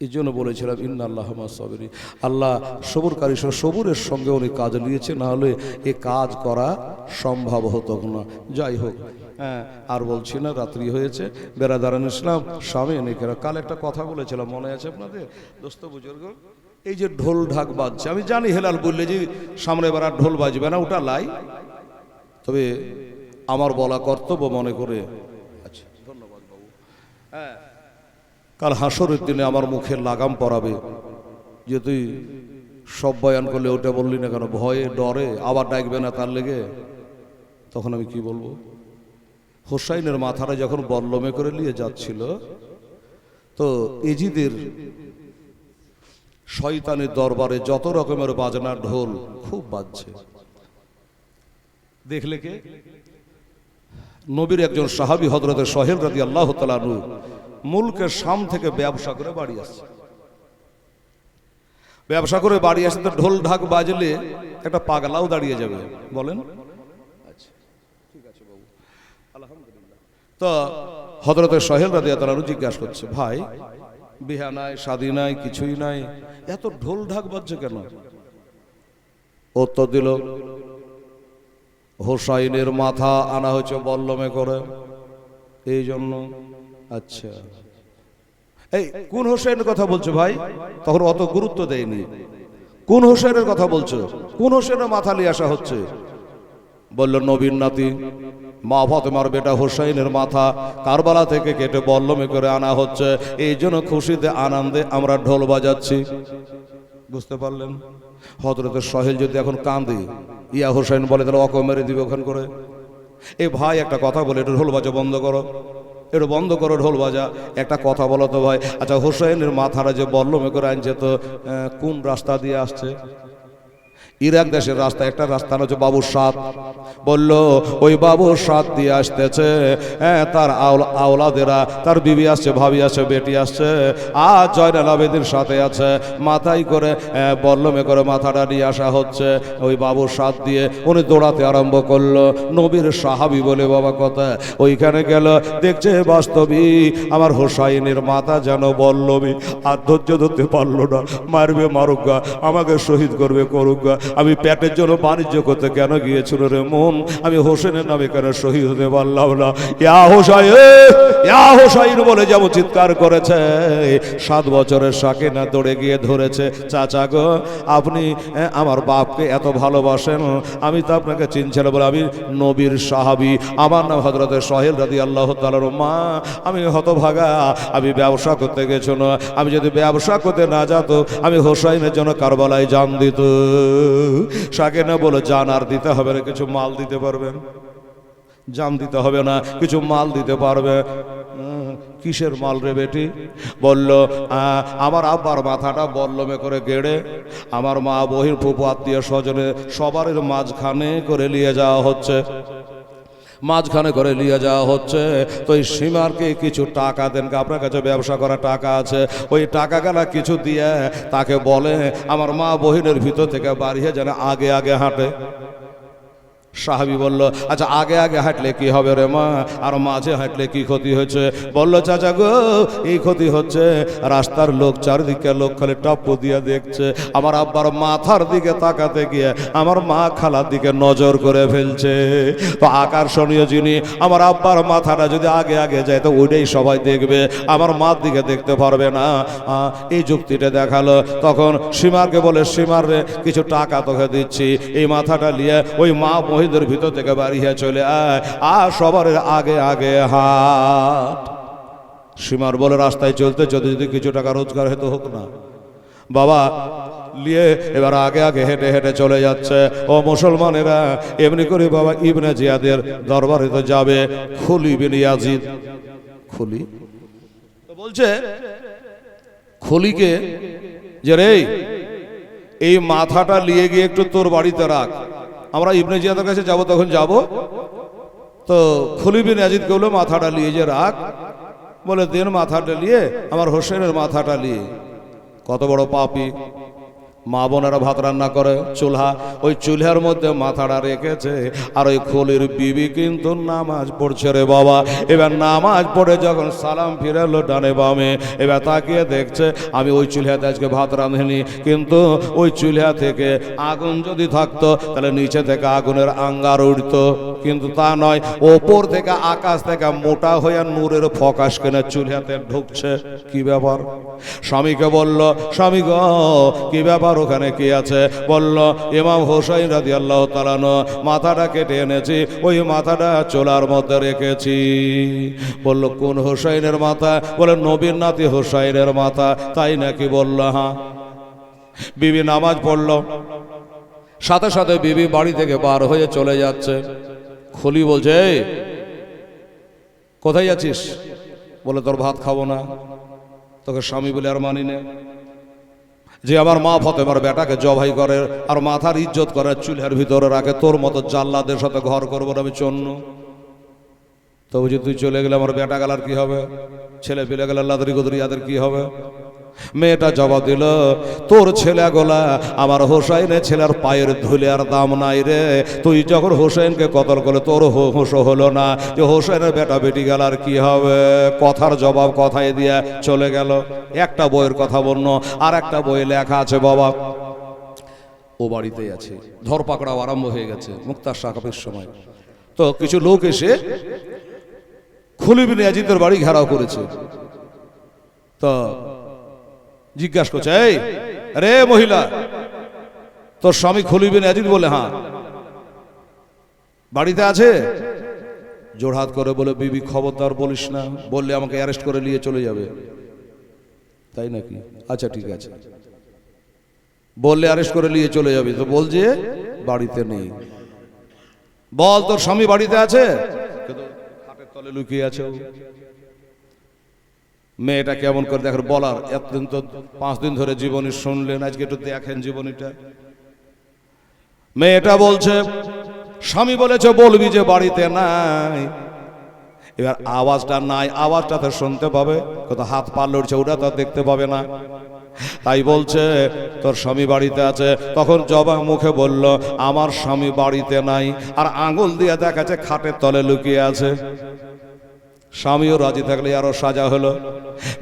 এই জন্য বলেছিলাম, ইন্নাল্লাহ মা'আস সাবিরিন, আল্লাহ সবুরকারী, সবুরের সঙ্গে উনি কাজ নিয়েছে, না হলে এ কাজ করা সম্ভব হতো না। যাই হোক, হ্যাঁ, আর বলছি না, রাত্রি হয়েছে। বেরাদারান ইসলাম, স্বামী নেকেরা, কাল একটা কথা বলেছিলাম, মনে আছে আপনাদের দোস্ত বুজুর্গ? এই যে ঢোল ঢাক বাজছে, আমি জানি হেলাল বললে যে সামনে এবার আর ঢোল বাজবে না, ওটা লাই, তবে আমার বলা কর্তব্য মনে করে। আচ্ছা, ধন্যবাদ বাবু। হ্যাঁ, কাল হাসরের দিনে আমার মুখে লাগাম পরাবে যে তুই সব বয়ান করলে ওটা বললি না কেন, ভয়ে ডরে আবার ডাকবে না তার লেগে। তখন আমি কি বলবো? হোসাইনের মাথাটা যখন বল্লমে করে নিয়ে যাচ্ছিল, তো এজিদের শয়তানের দরবারে যত রকমের বাজনা ঢোল খুব বাজছে। দেখলে কে? নবীর একজন সাহাবী হযরতে সোহেল রাদিয়াল্লাহু তাআলা আনহু মুলকের শাম থেকে ব্যবসা করে বাড়ি আসছে। ব্যবসা করে বাড়ি আসে তো ঢোল ঢাক বাজলে একটা পাগলাও দাঁড়িয়ে যাবে, বলেন? আচ্ছা, ঠিক আছে বাবু, আলহামদুলিল্লাহ। তো হযরতে সোহেল রাদিয়াল্লাহু তাআলা জিজ্ঞাসা করছে, ভাই, বিহা নাই, শাদী নাই, কিছুই নাই, এত ঢোল ঢাক বাজছে কেন? উত্তর দিল, হোসাইনের মাথা আনা হয়েছে বল্লমে করে, এই জন্য। আচ্ছা, এই কোন হোসেনের কথা বলছো ভাই? তখন অত গুরুত্ব দেয়নি। কোন হোসেনের কথা বলছো? কোন হোসেনের মাথা নিয়ে আসা হচ্ছে? বলল নবীর নাতি মা ফাতেমার বেটা হোসেনের মাথা কারবালা থেকে কেটে বল্লমে করে আনা হচ্ছে, এই জন্য খুশিতে আনন্দে আমরা ঢোল বাজাচ্ছি। বুঝতে পারলেন? হযরতে সোহেল যদি এখন কাঁদে, ইয়া হোসেন বলে তাহলে অক মেরে দিবে ওখান করে। এই ভাই একটা কথা বলে, একটু ঢোল বাজা বন্ধ করো, একটু বন্ধ করো ঢোল বাজা। একটা কথা বলো তো ভাই, আচ্ছা হোসেনের মাথাটা যে বল্লমে করে আনছে তো কোন রাস্তা দিয়ে আসছে? ইরাক দেশের রাস্তা, একটা রাস্তা হচ্ছে বাবুর সাদ। বলল ওই বাবুর সাদ দিয়ে আসতেছে, হ্যাঁ, তার আওলাদেরা, তার বিবি আসছে, ভাবি আসছে, বেটি আসছে, আর জয়নাল আবেদীর সাথে আছে, মাথায় করে বল্লমে করে মাথাটা নিয়ে আসা হচ্ছে ওই বাবুর সাদ দিয়ে। উনি দৌড়াতে আরম্ভ করলো, নবীর সাহাবি বলে বাবা কথা। ওইখানে গেল, দেখছে বাস্তবই আমার হোসাইনের মাথা যেন বল্লমে, আর ধৈর্য ধরতে পারলো না, মারবে মারুক গা, আমাকে শহীদ করবে করুক গা। আমি পেটের জন্য বাণিজ্য করতে কেন গিয়েছিল রে মন, আমি হোসেনের নামে কেন শহীদ হতে পারলাম না? ইয়া হোসাইন, ইয়া হোসাইন বলে যেমন চিৎকার করেছে, 7 বছরের সাকিনা দৌড়ে গিয়ে ধরেছে, চাচা গো আপনি আমার বাপকে এত ভালোবাসেন, আমি তো আপনাকে চিনছি না বলে, আমি নবীর সাহাবী, আমার নাম হযরতে সোহেল রাদিয়াল্লাহু তাআলার মা, আমি হতভাগা, আমি ব্যবসা করতে গেছো না, আমি যদি ব্যবসা করতে না যেত আমি হোসাইনের জন্য কারবালায় জান দিত। সাকিনা বলে জান আর দিতে হবে না, কিছু মাল দিতে পারবেন? জান দিতে হবে না, কিছু মাল দিতে পারবে? কিসের মাল রে বেটি? বলল আমার আব্বার মাথাটা বল্লমে করে গেড়ে আমার মা বহির ফুপু আত্মীয় স্বজনে সবার মাঝখানে করে নিয়ে যাওয়া হচ্ছে, মাঝখানে করে নিয়ে যাওয়া হচ্ছে। তো এই সীমারকে কিছু টাকা দেন, আপনার কাছে ব্যবসা করা টাকা আছে, ওই টাকাগুলা কিছু দিয়ে তাকে বলে আমার মা বহিনের ভিতর থেকে বাড়িয়ে যেন আগে আগে হাঁটে। সাহাবী বলল আচ্ছা আগে আগে হাঁটলে কি হবে রে মা, আর মাঝে হাঁটলে কি ক্ষতি হয়েছে? বলল চাচা গো এই ক্ষতি হচ্ছে, রাস্তার লোক চারিদিকে লোক খালি টপ্পু দিয়ে দেখছে, আমার আব্বার মাথার দিকে তাকাতে গিয়ে আমার মা খালার দিকে নজর করে ফেলছে। তো আকর্ষণীয় যিনি, আমার আব্বার মাথাটা যদি আগে আগে যায় তো ওইটাই সবাই দেখবে, আমার মার দিকে দেখতে পারবে না। এই যুক্তিটা দেখালো। তখন সীমারকে বলে সীমার রে কিছু টাকা তোকে দিচ্ছি, এই মাথাটা নিয়ে ওই মা মহিদের ভিতর থেকে বাড়িয়ে চলে আয়, আর সবার আগে আগে হাট। সীমার বলে রাস্তায় চলতে চলতে যদি কিছু টাকা রোজগার হতো হোক না বাবা, নিয়ে এবার আগে আগে হেঁটে হেঁটে চলে যাচ্ছে। ও মুসলমানেরা, এমনি করে বাবা ইবনে জিয়াদের দরবারে তো যাবে খুলি বিন ইয়াজিদ। খুলি তো বলছে খুলিকে যে রে এই মাথাটা নিয়ে গিয়ে একটু তোর বাড়িতে রাখ, আমরা ইবনে জিয়াদের কাছে যাব, তখন যাব। তো খুলি বিন ইয়াজিদ বলল মাথাটা নিয়ে যে রাখ। বলে দেন মাথাটা নিয়ে, আমার হোসেনের মাথাটা নিয়ে। কত বড় পাপী! মা বোনেরা ভাত রান্না করে চুলহা, ওই চুলহার মধ্যে মাথাটা রেখেছে, আর ওই খলির বিবি কিন্তু নামাজ পড়ছে রে বাবা। এবার নামাজ পড়ে যখন সালাম ফিরালো ডানে বামে, এবার তাকিয়ে দেখছে আমি ওই চুলহাতে আজকে ভাত রাঁধিনি, কিন্তু ওই চুলহা থেকে আগুন যদি থাকতো তাহলে নিচে থেকে আগুনের আঙ্গার উঠতো, কিন্তু তা নয়, ওপর থেকে আকাশ থেকে মোটা হয়ে নূরের ফকাশ কেনে চুলহাতে ঢুকছে। কি ব্যাপার? স্বামীকে বলল স্বামী গো কি ব্যাপার, ওখানে কি আছে? বলল ইমাম হোসাইন রাদিয়াল্লাহু তাআলা মাথাটা কেটে এনেছি, ওই মাথাটা চুলার মধ্যে রেখেছি। বলল কোন হোসাইনের মাথা? বলে নবীর নাতি হোসাইনের মাথা। তাই নাকি? বলল হ্যাঁ। বিবি নামাজ পড়ল, সাথে সাথে বিবি বাড়ি থেকে বার হয়ে চলে যাচ্ছে। খুলি বলছে এই কোথায় যাচ্ছিস? বলে তোর ভাত খাবো না। তোকে স্বামী বলে আর মানি না, যে আমার মা ফাতেমার বেটাকে জবাই করে আর মাথার ইজ্জত করে চুলের ভিতরে রাখে, তোর মতো জাল্লাদের সাথে ঘর করবো না আমি চন্ন। তবু যে তুই চলে গেলে আমার বেটা গেলার কি হবে, ছেলে পেলে গেলে লাদরি গুদরি আদের কি হবে? মেয়েটা জবাব দিল তোর ছেলে গোলা আমার হোসাইনের ছেলের পায়ের ধুলে আর দাম নাই রে, তুই যখন হোসেনকে কতল করলে তোর হোস হলো না, যে হোসেনের বেটা বেটি গেল আর কি হবে? কথার জবাব কথায় দিয়ে চলে গেল। একটা বইয়ের কথা বলল, আর একটা বইয়ে লেখা আছে বাবা ও বাড়িতেই আছে, ধরপাকড়াও আরম্ভ হয়ে গেছে মুক্তার সাকাপের সময়। তো কিছু লোক এসে খুলি বিন ইয়াজিদের বাড়ি ঘেরাও করেছে। তো জিজ্ঞাসা করছে, এই রে মহিলা, তোর স্বামী খলিল বিন ইয়াজিদ বলে হ্যাঁ, বাড়িতে আছে? জোড়হাত করে বলে, বিবি খবরদার বলিস না, বললে আমাকে অ্যারেস্ট করে নিয়ে চলে যাবে। তাই নাকি? আচ্ছা ঠিক আছে, বললে অ্যারেস্ট করে নিয়ে চলে যাবে। তো বলছে বাড়িতে নেই। বল তোর স্বামী বাড়িতে আছে? খাটের তলে লুকিয়ে আছে। মেয়েটা কেমন করে দেখেন বলার, এতদিন তো 5 দিন ধরে জীবনী শুনলেন, আজকে একটু দেখেন জীবনীটা। মেয়েটা বলছে, স্বামী বলেছে বলবি যে বাড়িতে নাই। এবার আওয়াজটা নাই, আওয়াজটা তো শুনতে পাবে, কত হাত পা লড়ছে ওটা তো দেখতে পাবে না। তাই বলছে তোর স্বামী বাড়িতে আছে। তখন জবাব মুখে বলল, আমার স্বামী বাড়িতে নাই, আর আঙুল দিয়ে দেখাচ্ছে খাটের তলে লুকিয়ে আছে। স্বামীও রাজি থাকলে আরো সাজা হলো।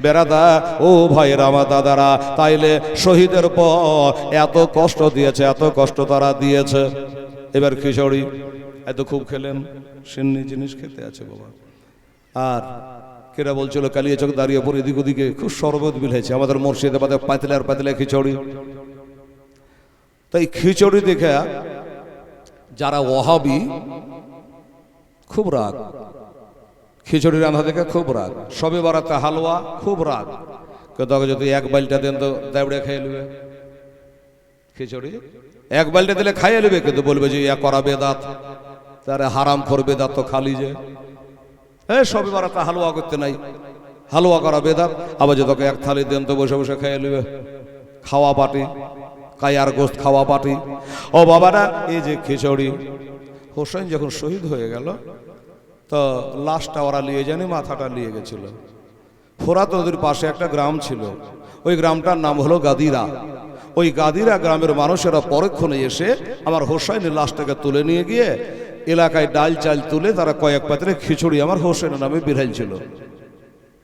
বেরাদা ও ভাইয়ের আমার দাদারা, তাইলে শহীদের পর এত কষ্ট দিয়েছে, এত কষ্ট তারা দিয়েছে। এবার খিচুড়ি এত খুব খেলেন, সিন্নি জিনিস খেতে আছে বাবা। আর কেরা বলছিল কালিয়া চোখ দাঁড়িয়ে পড়ে এদিক ওদিকে খুব শরবত বিলেছে আমাদের মুর্শিদাবাদে, পাতলা আর পাতলা খিচুড়ি। তাই খিচুড়ি দেখে যারা ওয়াহাবি খুব রাগ, খিচুড়ি রান্না দেখে খুব রাগ, সবে বারাতে হালুয়া খুব রাগ। তোকে যদি 1 বালটা দেন তো দাবড়ে খেয়ে নেবে। খিচুড়ি 1 বালটা দিলে খাইয়ে নেবে, কিন্তু বলবে যে ইয়া করা বেদাত, তারে হারাম খোর বেদাত তো খালি যে সবে বারাতে হালুয়া করতে নাই, হালুয়া করা বেদাত। আবার যে তোকে 1 থালি দেন তো বসে বসে খাইয়ে নেবে। খাওয়া পাটি, কায়ার গোস্ত খাওয়া পাটি। ও বাবারা, এই যে খিচুড়ি, হোসেন যখন শহীদ হয়ে গেল তো লাশটা ওরা নিয়ে যায়নি, মাথাটা নিয়ে গেছিল। ফোরাত নদীর পাশে একটা গ্রাম ছিল, ওই গ্রামটার নাম হলো গাদিরা। ওই গাদিরা গ্রামের মানুষেরা পরক্ষণে এসে আমার হোসেনের লাশটাকে তুলে নিয়ে গিয়ে এলাকায় ডাল চাল তুলে তারা কয়েক পাত্রে খিচুড়ি আমার হোসেনের নামে বিড়াইল ছিল।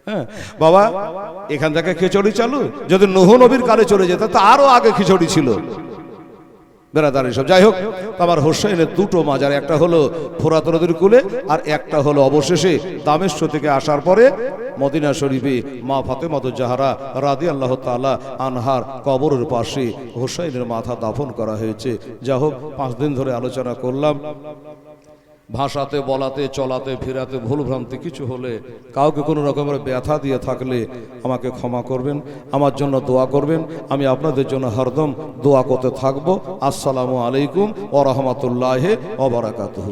হ্যাঁ বাবা, এখান থেকে খিচুড়ি চালু। যদি নূহ নবীর কালে চলে যেত তা আরো আগে খিচুড়ি ছিল। বেড়াদার সব যাই হোক, আমার হোসেনের 2টো মাজার, একটা হলো ফোরাত নদীর কূলে আর একটা হলো অবশেষে দামেস্ক থেকে আসার পরে মদিনা শরীফে মা ফাতেমাতুজ জাহরা রাদিয়াল্লাহু তাআলা আনহার কবরের পাশে হোসেনের মাথা দাফন করা হয়েছে। যা হোক, 5 দিন ধরে আলোচনা করলাম। ভাষাতে, বলাতে, চলাতে, ফেরাতে ভুল ভ্রান্তি কিছু হলে, কাউকে কোনো রকমের ব্যথা দিয়ে থাকলে আমাকে ক্ষমা করবেন, আমার জন্য দোয়া করবেন। আমি আপনাদের জন্য হরদম দোয়া করতে থাকবো। আসসালামু আলাইকুম ওয়া রাহমাতুল্লাহি ওয়া বারাকাতুহু।